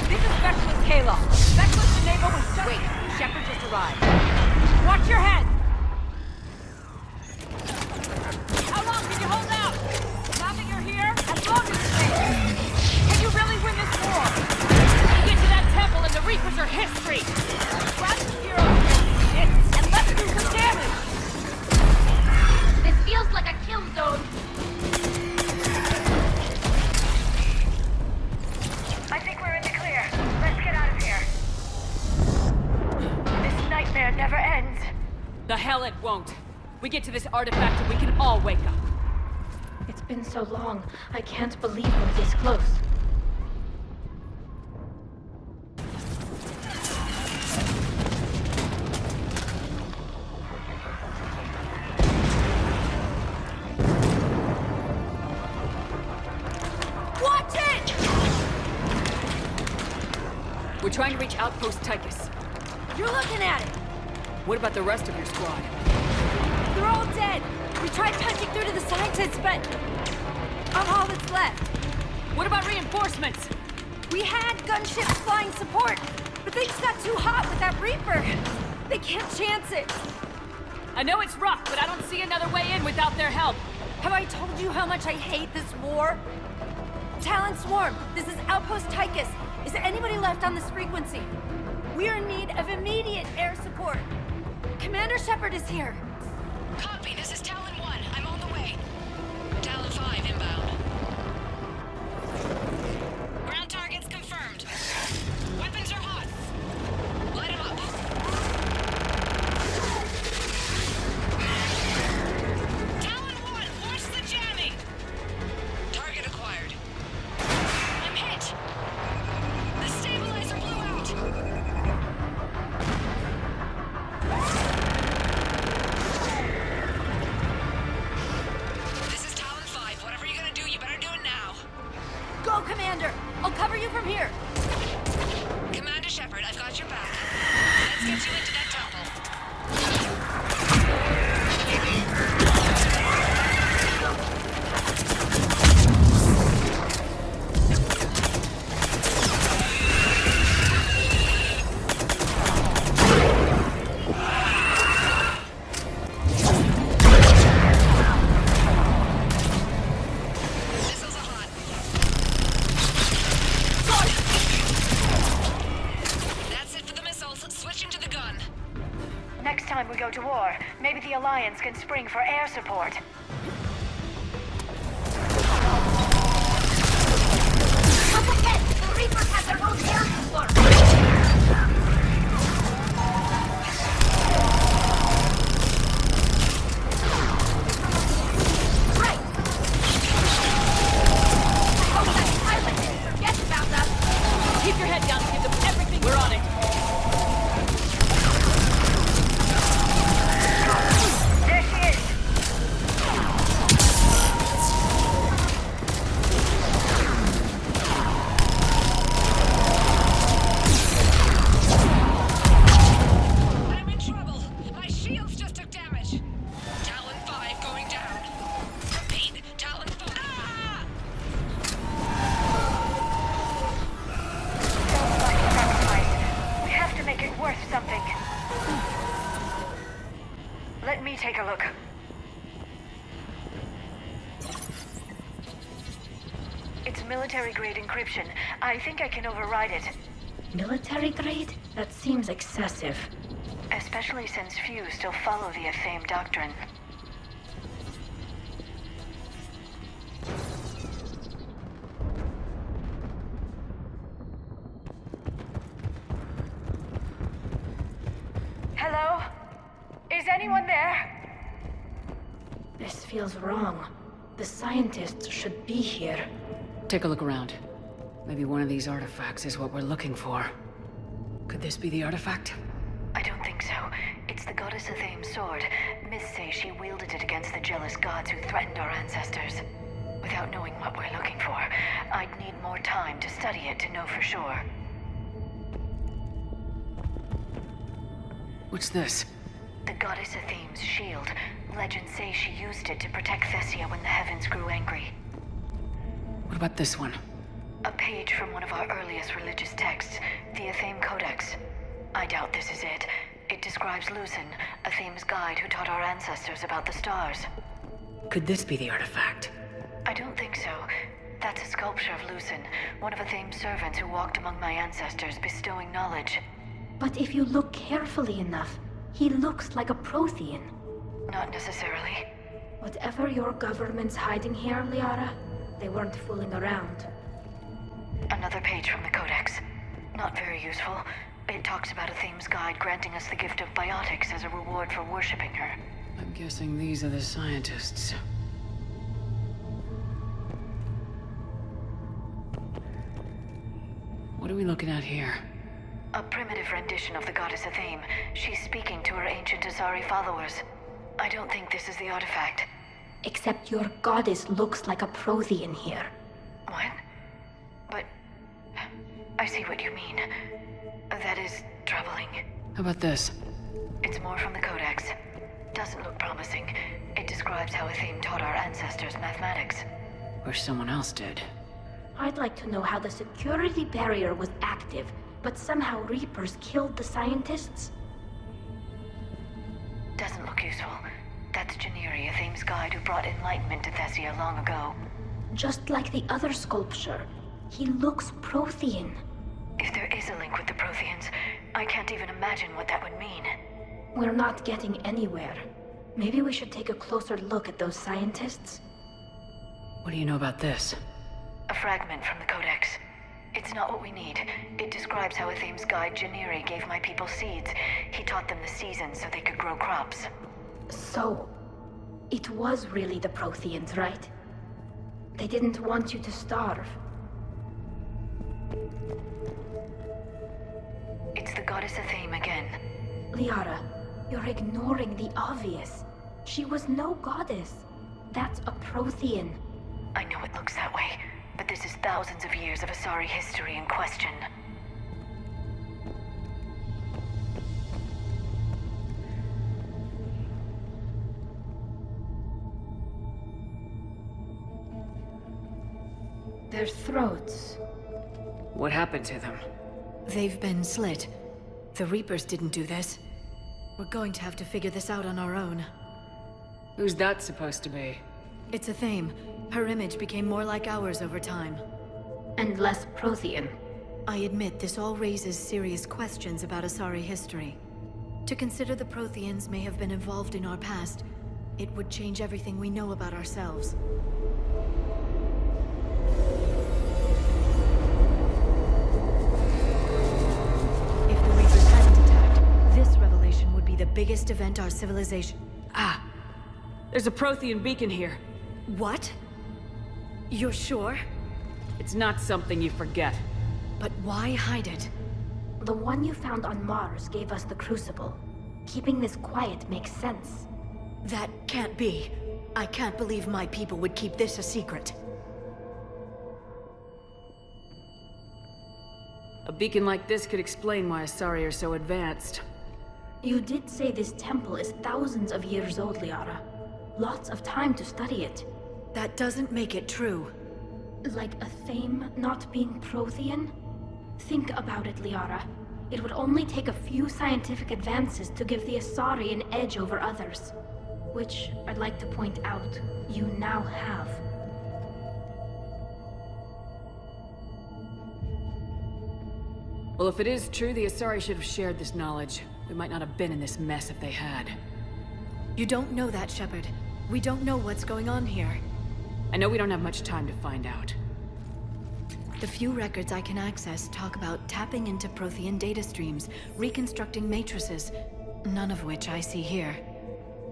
This is Specialist Kayla. Specialist Geneva was just... Wait, Shepard just arrived. Watch your head! How long can you hold out? Now that you're here, as long as it's safe. Can you really win this war? We get to that temple and the Reapers are history! Grab the hero and let's do some damage! This feels like a kill zone. I think we're in the clear. Let's get out of here. This nightmare never ends. The hell it won't. We get to this artifact and we can all wake up. It's been so long. I can't believe we're this close. Watch it! We're trying to reach Outpost Tychus. You're looking at it! What about the rest of your squad? They're all dead! We tried punching through to the scientists, but... I'm all that's left. What about reinforcements? We had gunships flying support, but things got too hot with that Reaper. They can't chance it. I know it's rough, but I don't see another way in without their help. Have I told you how much I hate this war? Talon Swarm, this is Outpost Tychus. Is there anybody left on this frequency? We're in need of immediate air support. Commander Shepard is here. Copy, this is Talon 1. I'm on the way. Talon 5 inbound. Ground targets confirmed. Weapons are hot. Light 'em up. Talon 1, force the jamming. Target acquired. I'm hit. The stabilizer blew out. This is Talon 5. Whatever you're gonna do, you better do it now. Go, Commander! I'll cover you from here. Commander Shepard, I've got your back. Let's get you into that temple. Missiles are hot. That's it for the missiles. Switching to the gun. Next time we go to war, maybe the Alliance can spring for air support. Up ahead! The Reapers have their own air support! Right! Oh, that pilot didn't forget about us! Keep your head down and give them everything. We're on it. There she is! I'm in trouble. My shields just took damage. Talon 5 going down. Repeat, Talon 5. Ah! Sacrifice. We have to make it worth something. Let me take a look. It's military-grade encryption. I think I can override it. Military grade? That seems excessive. Especially since few still follow the Athame doctrine. Hello? Is anyone there? This feels wrong. The scientists should be here. Take a look around. Maybe one of these artifacts is what we're looking for. Could this be the artifact? I don't think so. It's the goddess Athame's sword. Myths say she wielded it against the jealous gods who threatened our ancestors. Without knowing what we're looking for, I'd need more time to study it to know for sure. What's this? The goddess Athame's shield. Legends say she used it to protect Thessia when the heavens grew angry. What about this one? A page from one of our earliest religious texts, the Athame Codex. I doubt this is it. It describes Lucen, Athame's guide who taught our ancestors about the stars. Could this be the artifact? I don't think so. That's a sculpture of Lucen, one of Athame's servants who walked among my ancestors, bestowing knowledge. But if you look carefully enough, he looks like a Prothean. Not necessarily. Whatever your government's hiding here, Liara, they weren't fooling around. Another page from the Codex. Not very useful. It talks about Athame's guide granting us the gift of biotics as a reward for worshipping her. I'm guessing these are the scientists. What are we looking at here? A primitive rendition of the goddess Athame. She's speaking to her ancient Asari followers. I don't think this is the artifact. Except your goddess looks like a Prothean here. What? But... I see what you mean. That is troubling. How about this? It's more from the Codex. Doesn't look promising. It describes how Athame taught our ancestors mathematics. Or someone else did. I'd like to know how the security barrier was active, but somehow Reapers killed the scientists. Doesn't look useful. That's Janiri, Athame's guide who brought enlightenment to Thessia long ago. Just like the other sculpture, he looks Prothean. If there is a link with the Protheans, I can't even imagine what that would mean. We're not getting anywhere. Maybe we should take a closer look at those scientists. What do you know about this? A fragment from the Codex. It's not what we need. It describes how Athame's guide Janiri gave my people seeds. He taught them the seasons so they could grow crops. So, it was really the Protheans, right? They didn't want you to starve. It's the goddess Athame again. Liara, you're ignoring the obvious. She was no goddess. That's a Prothean. I know it looks that way, but this is thousands of years of Asari history in question. Their throats. What happened to them? They've been slit. The Reapers didn't do this. We're going to have to figure this out on our own. Who's that supposed to be? It's Athame. Her image became more like ours over time. And less Prothean. I admit this all raises serious questions about Asari history. To consider the Protheans may have been involved in our past, it would change everything we know about ourselves. If the Reapers hadn't attacked, this revelation would be the biggest event our civilization... Ah! There's a Prothean beacon here. What? You're sure? It's not something you forget. But why hide it? The one you found on Mars gave us the Crucible. Keeping this quiet makes sense. That can't be. I can't believe my people would keep this a secret. A beacon like this could explain why Asari are so advanced. You did say this temple is thousands of years old, Liara. Lots of time to study it. That doesn't make it true. Like Athame not being Prothean? Think about it, Liara. It would only take a few scientific advances to give the Asari an edge over others. Which, I'd like to point out, you now have. Well, if it is true, the Asari should have shared this knowledge. We might not have been in this mess if they had. You don't know that, Shepard. We don't know what's going on here. I know we don't have much time to find out. The few records I can access talk about tapping into Prothean data streams, reconstructing matrices, none of which I see here.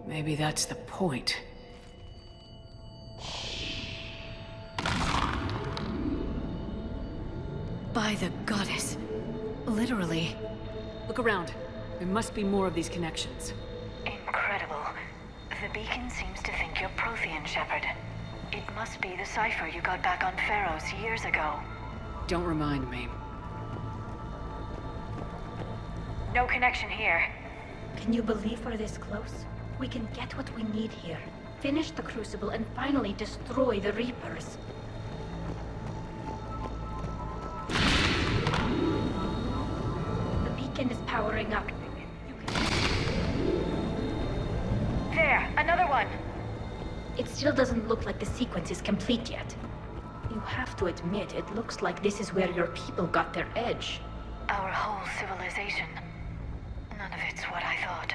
Maybe that's the point. By the goddess. Literally. Look around. There must be more of these connections. Incredible. The beacon seems to think you're Prothean, Shepard. It must be the cipher you got back on Pharaohs years ago. Don't remind me. No connection here. Can you believe we're this close? We can get what we need here. Finish the Crucible and finally destroy the Reapers. The beacon is powering up. There, another one! It still doesn't look like the sequence is complete yet. You have to admit, it looks like this is where your people got their edge. Our whole civilization. None of it's what I thought.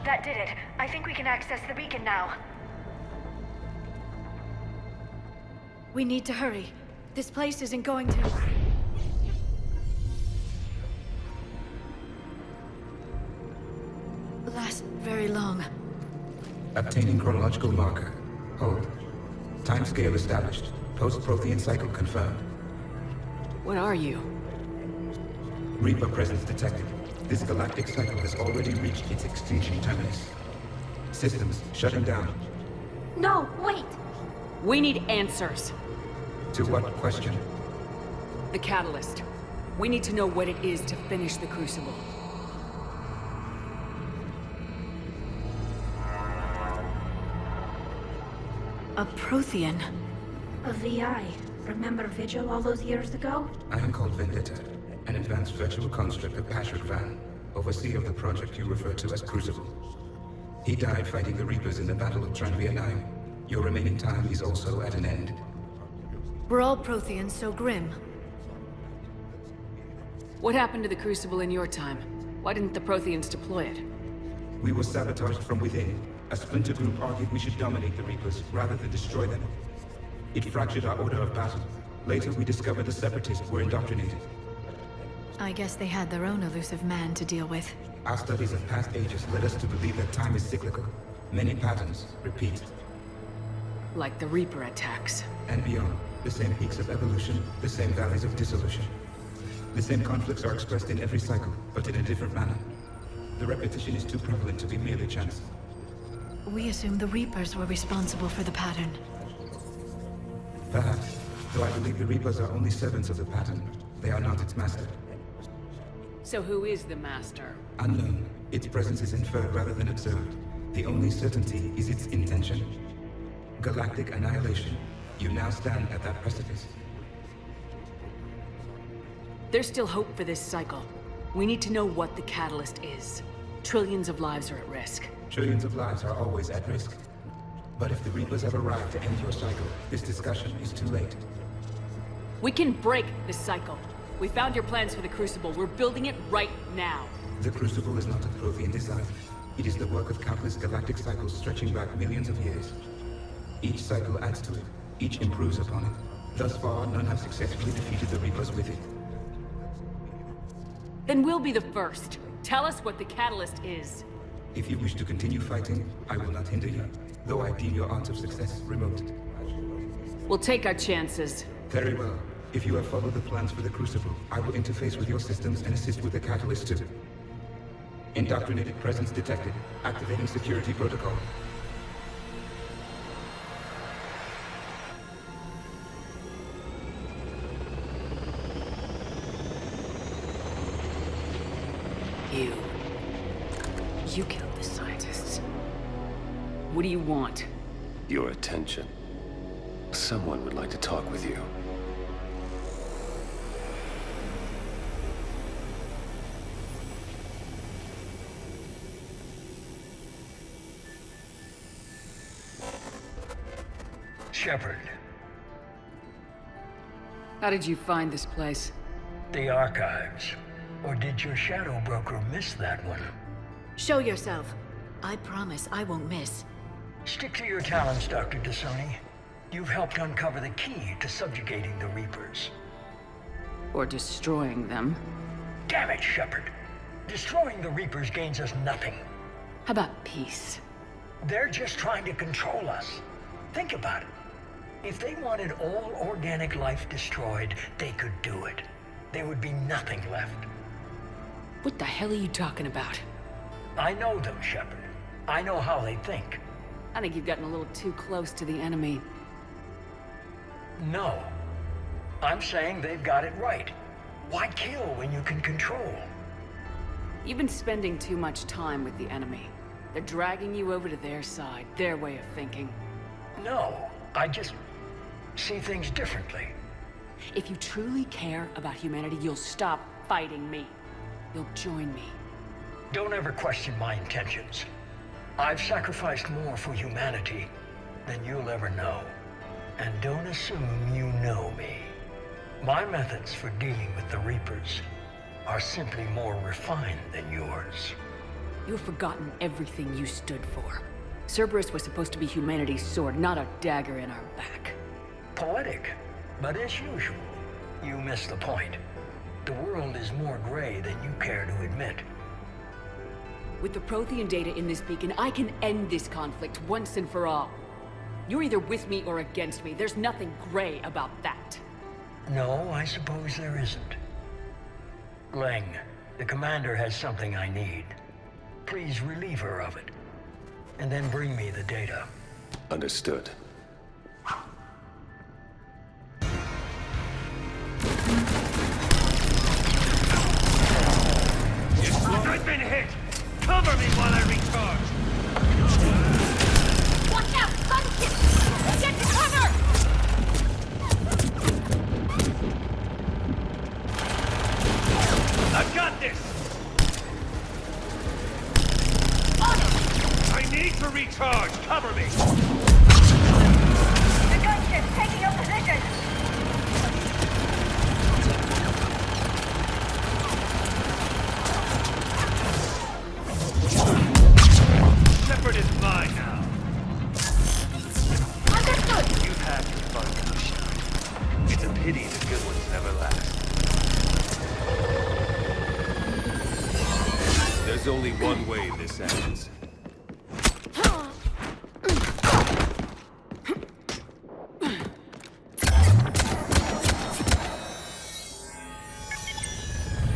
That did it. I think we can access the beacon now. We need to hurry. This place isn't going to... last very long. Obtaining chronological marker. Hold. Timescale established. Post-Prothean cycle confirmed. What are you? Reaper presence detected. This galactic cycle has already reached its extinction terminus. Systems shutting down. No, wait! We need answers. To what question? The catalyst. We need to know what it is to finish the Crucible. A Prothean. A VI. Remember Vigil all those years ago? I am called Vendetta, an advanced virtual construct of Patrick Van, overseer of the project you refer to as Crucible. He died fighting the Reapers in the Battle of Tranvia 9. Your remaining time is also at an end. We're all Protheans so grim. What happened to the Crucible in your time? Why didn't the Protheans deploy it? We were sabotaged from within. A splinter group argued we should dominate the Reapers rather than destroy them. It fractured our order of battle. Later, we discovered the Separatists were indoctrinated. I guess they had their own elusive man to deal with. Our studies of past ages led us to believe that time is cyclical. Many patterns repeat. Like the Reaper attacks. And beyond. The same peaks of evolution, the same valleys of dissolution. The same conflicts are expressed in every cycle, but in a different manner. The repetition is too prevalent to be merely chance. We assumed the Reapers were responsible for the pattern. Perhaps, though I believe the Reapers are only servants of the pattern. They are not its master. So who is the Master? Unknown. Its presence is inferred rather than observed. The only certainty is its intention. Galactic annihilation. You now stand at that precipice. There's still hope for this cycle. We need to know what the catalyst is. Trillions of lives are at risk. Trillions of lives are always at risk. But if the Reapers have arrived to end your cycle, this discussion is too late. We can break this cycle. We found your plans for the Crucible. We're building it right now. The Crucible is not a Prothean design. It is the work of countless galactic cycles stretching back millions of years. Each cycle adds to it. Each improves upon it. Thus far, none have successfully defeated the Reapers with it. Then we'll be the first. Tell us what the catalyst is. If you wish to continue fighting, I will not hinder you, though I deem your odds of success remote. We'll take our chances. Very well. If you have followed the plans for the Crucible, I will interface with your systems and assist with the catalyst too. Indoctrinated presence detected. Activating security protocol. You killed the scientists. What do you want? Your attention. Someone would like to talk with you. Shepard. How did you find this place? The archives. Or did your shadow broker miss that one? Show yourself. I promise I won't miss. Stick to your talents, Dr. Thessia. You've helped uncover the key to subjugating the Reapers. Or destroying them. Damn it, Shepard. Destroying the Reapers gains us nothing. How about peace? They're just trying to control us. Think about it. If they wanted all organic life destroyed, they could do it. There would be nothing left. What the hell are you talking about? I know them, Shepard. I know how they think. I think you've gotten a little too close to the enemy. No. I'm saying they've got it right. Why kill when you can control? You've been spending too much time with the enemy. They're dragging you over to their side, their way of thinking. No, I just see things differently. If you truly care about humanity, you'll stop fighting me. You'll join me. Don't ever question my intentions. I've sacrificed more for humanity than you'll ever know. And don't assume you know me. My methods for dealing with the Reapers are simply more refined than yours. You've forgotten everything you stood for. Cerberus was supposed to be humanity's sword, not a dagger in our back. poetic, but as usual, you miss the point. The world is more gray than you care to admit. With the Prothean data in this beacon, I can end this conflict once and for all. You're either with me or against me. There's nothing gray about that. No, I suppose there isn't. Leng, the commander has something I need. Please relieve her of it. And then bring me the data. Understood. I've been hit! Cover me while I recharge! Watch out! Gunship! Get to cover! I've got this! I need to recharge! Cover me! The gunship's taking your position! Shepard is mine now. Understood! You've had your fun now, Shepard. It's a pity the good ones never last. There's only one way this ends.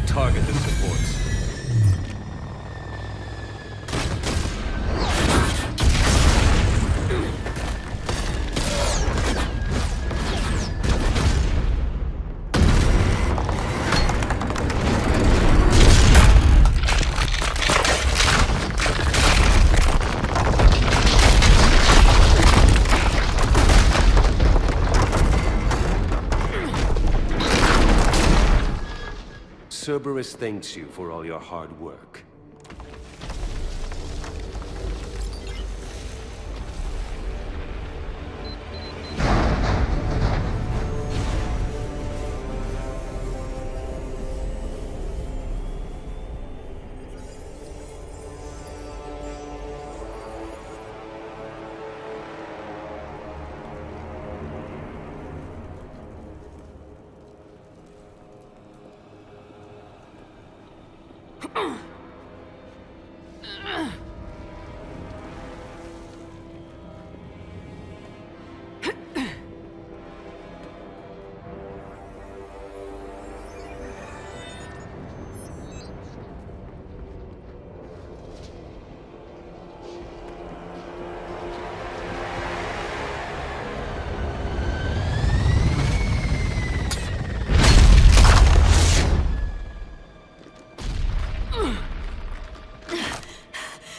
Target the supports. Cerberus thanks you for all your hard work.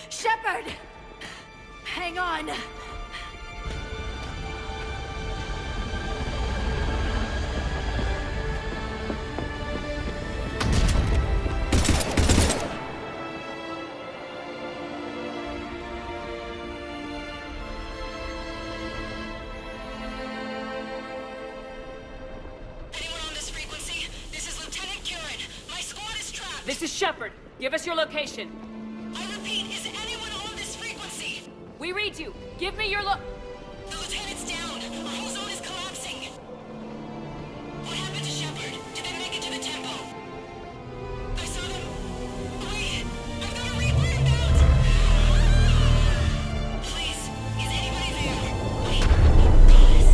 Shepard! Hang on! This is Shepard. Give us your location. I repeat, is anyone on this frequency? We read you. Give me your The lieutenant's down. Our whole zone is collapsing. What happened to Shepard? Did they make it to the temple? I saw them. Wait! I've got a Reaper inbound! Please, is anybody there? Wait, guys,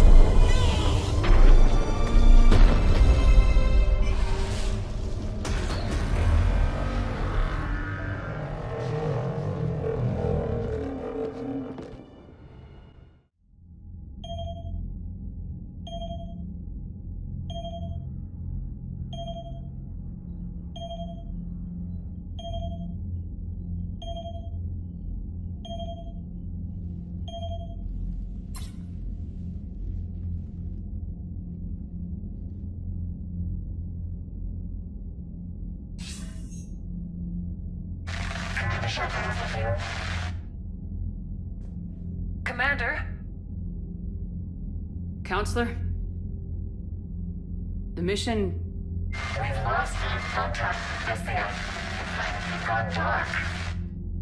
Commander? Counselor? The mission... We've lost contact with Thessia. It's gone dark.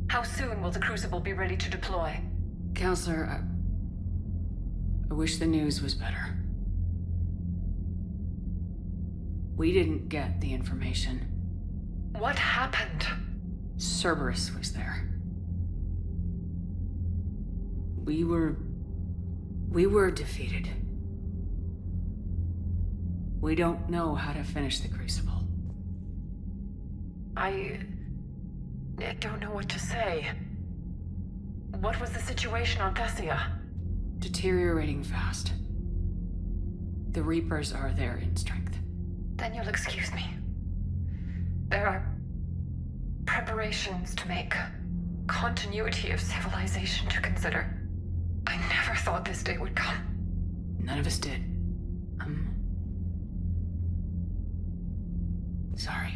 How soon will the Crucible be ready to deploy? Counselor, I wish the news was better. We didn't get the information. What happened? Cerberus was there. We were defeated. We don't know how to finish the Crucible. I don't know what to say. What was the situation on Thessia? Deteriorating fast. The Reapers are there in strength. Then you'll excuse me. There are preparations to make, continuity of civilization to consider. I never thought this day would come. None of us did. Sorry.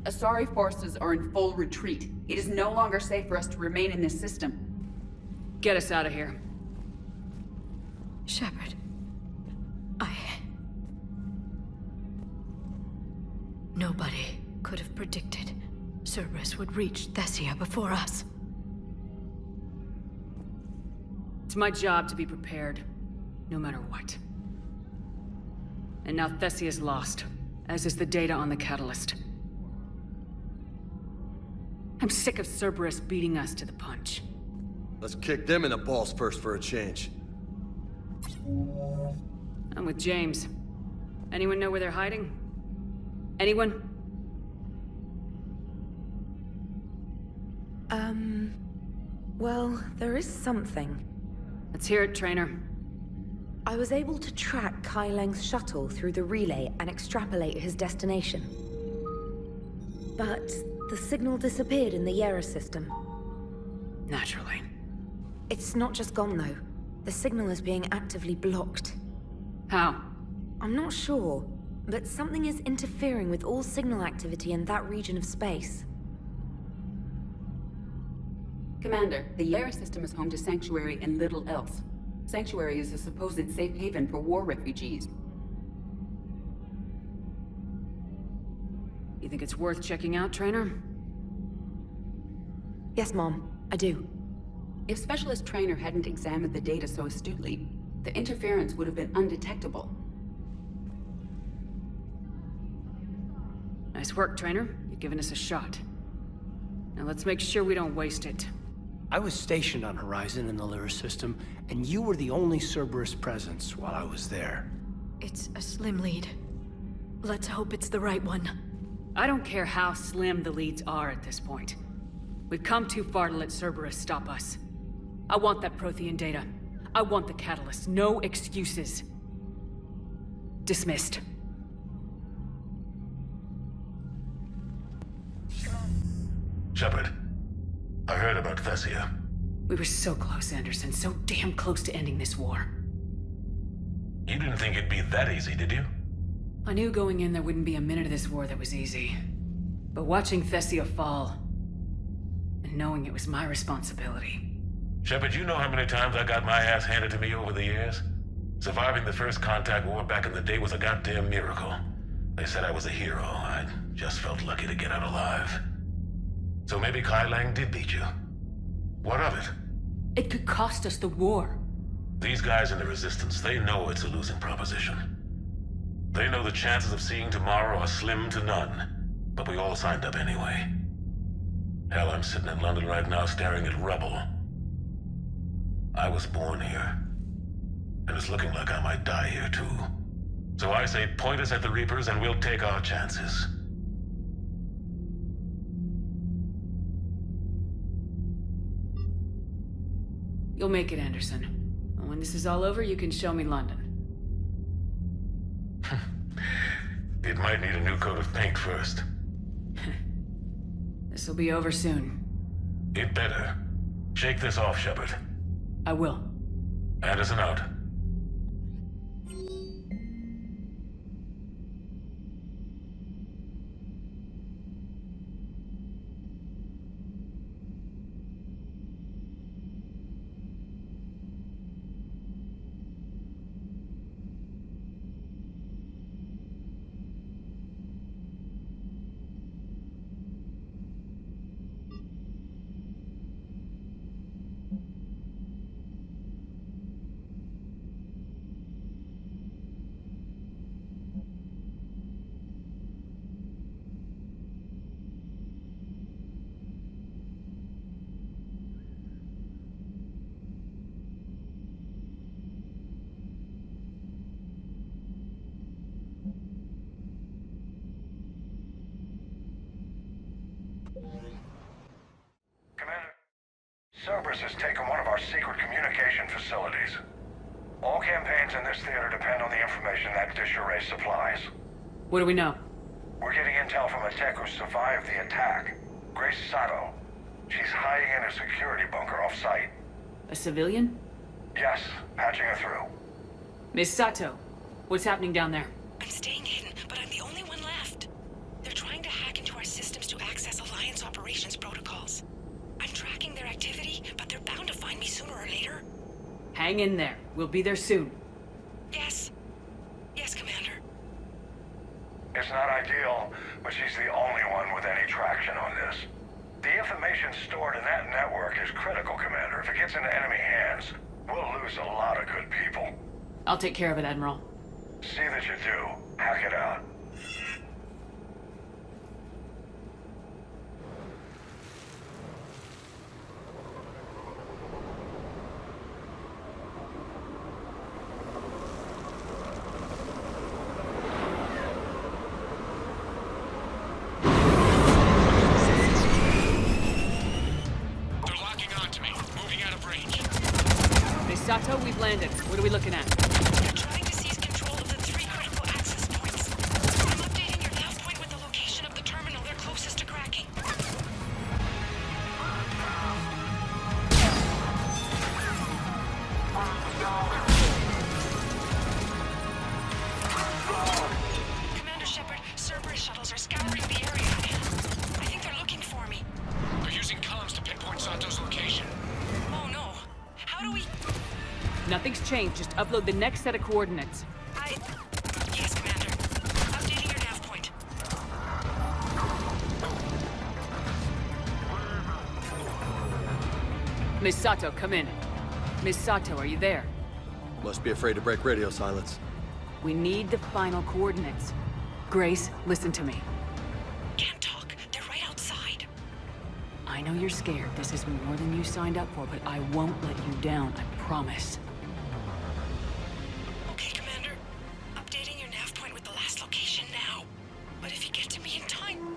Asari forces are in full retreat. It is no longer safe for us to remain in this system. Get us out of here. Shepard. Nobody could have predicted Cerberus would reach Thessia before us. It's my job to be prepared, no matter what. And now Thessia's lost, as is the data on the catalyst. I'm sick of Cerberus beating us to the punch. Let's kick them in the balls first for a change. I'm with James. Anyone know where they're hiding? Anyone? Well, there is something. Let's hear it, Trainer. I was able to track Kai Leng's shuttle through the relay and extrapolate his destination. But the signal disappeared in the Yera system. Naturally. It's not just gone, though. The signal is being actively blocked. How? I'm not sure, but something is interfering with all signal activity in that region of space. Commander, the Yera system is home to Sanctuary and little else. Sanctuary is a supposed safe haven for war refugees. You think it's worth checking out, Trainer? Yes, Mom. I do. If Specialist Trainer hadn't examined the data so astutely, the interference would have been undetectable. Nice work, Trainer. You've given us a shot. Now let's make sure we don't waste it. I was stationed on Horizon in the Lyra system, and you were the only Cerberus presence while I was there. It's a slim lead. Let's hope it's the right one. I don't care how slim the leads are at this point. We've come too far to let Cerberus stop us. I want that Prothean data. I want the catalyst. No excuses. Dismissed. Shepard, I heard about Thessia. We were so close, Anderson. So damn close to ending this war. You didn't think it'd be that easy, did you? I knew going in there wouldn't be a minute of this war that was easy. But watching Thessia fall, and knowing it was my responsibility. Shepard, you know how many times I got my ass handed to me over the years? Surviving the first contact war back in the day was a goddamn miracle. They said I was a hero. I just felt lucky to get out alive. So maybe Kai Lang did beat you. What of it? It could cost us the war. These guys in the Resistance, they know it's a losing proposition. They know the chances of seeing tomorrow are slim to none. But we all signed up anyway. Hell, I'm sitting in London right now staring at rubble. I was born here. And it's looking like I might die here too. So I say point us at the Reapers and we'll take our chances. You'll make it, Anderson. And when this is all over, you can show me London. It might need a new coat of paint first. This'll be over soon. It better. Shake this off, Shepard. I will. Anderson out. Cerberus has taken one of our secret communication facilities. All campaigns in this theater depend on the information that dish array supplies. What do we know? We're getting intel from a tech who survived the attack. Grace Sato. She's hiding in a security bunker off-site. A civilian? Yes, patching her through. Miss Sato, what's happening down there? I'm staying hidden, but I'm the only one left. They're trying to hack into our systems to access Alliance operations protocols. I'm tracking their activity, but they're bound to find me sooner or later. Hang in there. We'll be there soon. Yes. Yes, Commander. It's not ideal, but she's the only one with any traction on this. The information stored in that network is critical, Commander. If it gets into enemy hands, we'll lose a lot of good people. I'll take care of it, Admiral. See that you do. Hack it out. Sato, we've landed. What are we looking at? They're trying to seize control of the 3 critical access points. I'm updating your nav point with the location of the terminal they're closest to cracking. Commander Shepard, Cerberus shuttles are scouring the area. I think they're looking for me. They're using comms to pinpoint Sato's location. Oh no. How do we... Nothing's changed. Just upload the next set of coordinates. Yes, Commander. Updating your nav point. Miss Sato, come in. Miss Sato, are you there? Must be afraid to break radio silence. We need the final coordinates. Grace, listen to me. Can't talk. They're right outside. I know you're scared. This is more than you signed up for, but I won't let you down. I promise. Okay, Commander. Updating your nav point with the last location now. But if you get to me in time...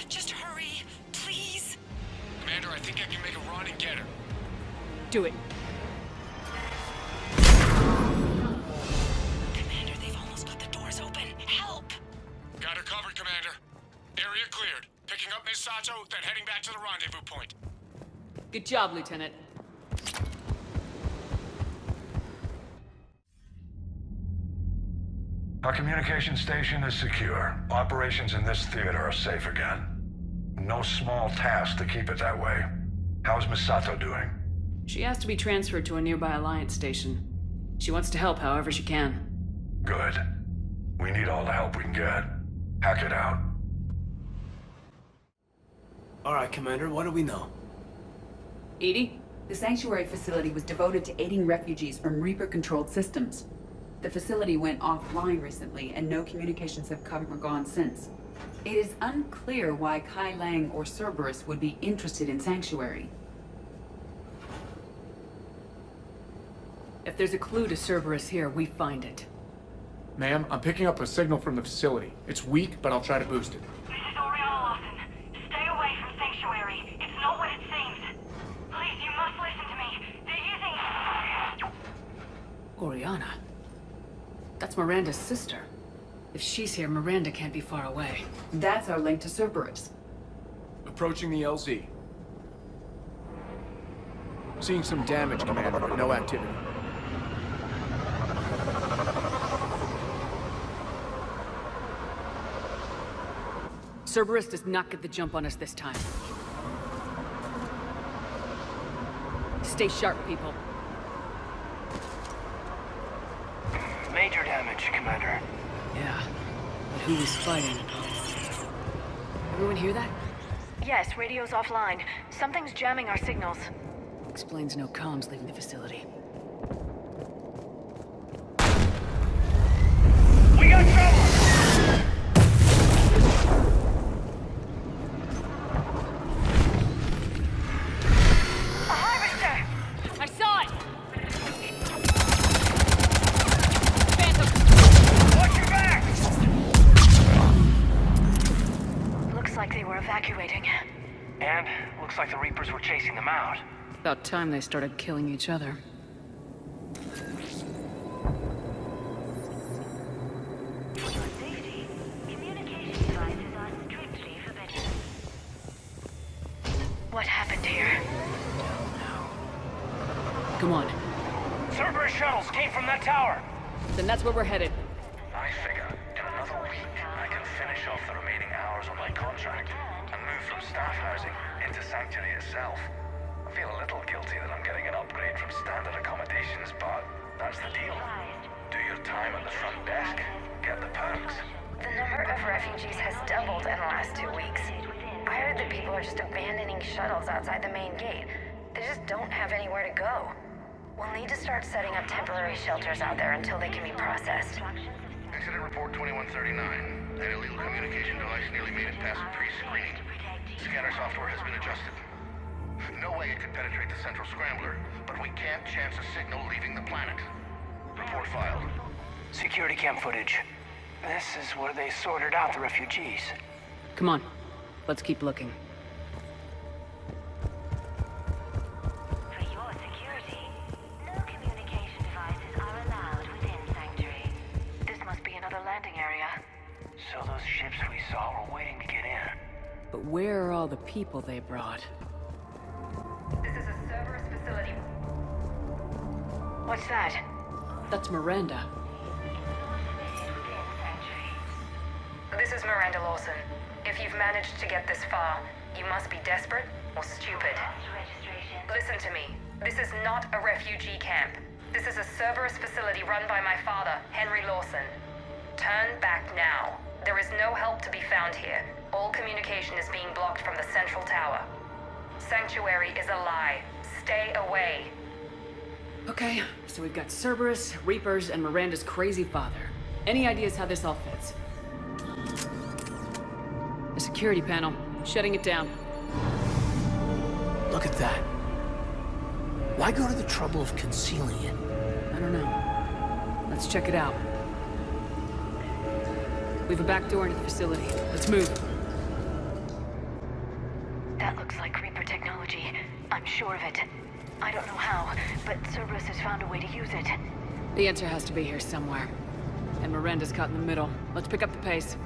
Just hurry, please. Commander, I think I can make a run and get her. Do it. Commander, they've almost got the doors open. Help! Got her covered, Commander. Area cleared. Picking up Miss Sato, then heading back to the rendezvous point. Good job, Lieutenant. Our communication station is secure. Operations in this theater are safe again. No small task to keep it that way. How's Miss Sato doing? She has to be transferred to a nearby Alliance station. She wants to help however she can. Good. We need all the help we can get. Hack it out. All right, Commander, what do we know? EDI, the Sanctuary facility was devoted to aiding refugees from Reaper-controlled systems. The facility went offline recently, and no communications have come or gone since. It is unclear why Kai Lang or Cerberus would be interested in Sanctuary. If there's a clue to Cerberus here, we find it. Ma'am, I'm picking up a signal from the facility. It's weak, but I'll try to boost it. This is Oriana Lawson. Stay away from Sanctuary. It's not what it seems. Please, you must listen to me. They're using... Oriana? That's Miranda's sister. If she's here, Miranda can't be far away. That's our link to Cerberus. Approaching the LZ. Seeing some damage, Commander, but no activity. Cerberus does not get the jump on us this time. Stay sharp, people. Major damage, Commander. Yeah, but who was fighting? Everyone hear that? Yes, radio's offline. Something's jamming our signals. Explains no comms leaving the facility. We got trouble! A harvester! I saw it! Watch your back! Looks like they were evacuating. And looks like the Reapers were chasing them out. About time they started killing each other. What happened here? Come on. Cerberus shuttles came from that tower. Then that's where we're headed. I figure in another week I can finish off the remaining hours on my contract and move from staff housing into Sanctuary itself. I feel a little guilty that I'm getting an upgrade from standard accommodations, but that's the deal. Do your time at the front desk, get the perks. The number of refugees has doubled in the last 2 weeks. I heard that people are just abandoning shuttles outside the main gate. They just don't have anywhere to go. We'll need to start setting up temporary shelters out there until they can be processed. Incident report 2139. An illegal communication device nearly made it past pre-screening. Scanner software has been adjusted. No way it could penetrate the central scrambler, but we can't chance a signal leaving the planet. Report filed. Security cam footage. This is where they sorted out the refugees. Come on. Let's keep looking. For your security, no communication devices are allowed within Sanctuary. This must be another landing area. So those ships we saw were waiting to get in. But where are all the people they brought? This is a Cerberus facility. What's that? That's Miranda. This is Miranda Lawson. If you've managed to get this far, you must be desperate or stupid. Listen to me. This is not a refugee camp. This is a Cerberus facility run by my father, Henry Lawson. Turn back now. There is no help to be found here. All communication is being blocked from the central tower. Sanctuary is a lie. Stay away. Okay, so we've got Cerberus, Reapers, and Miranda's crazy father. Any ideas how this all fits? The security panel. Shutting it down. Look at that. Why go to the trouble of concealing it? I don't know. Let's check it out. We have a back door into the facility. Let's move. That looks like Reaper technology. I'm sure of it. I don't know how, but Cerberus has found a way to use it. The answer has to be here somewhere. And Miranda's caught in the middle. Let's pick up the pace.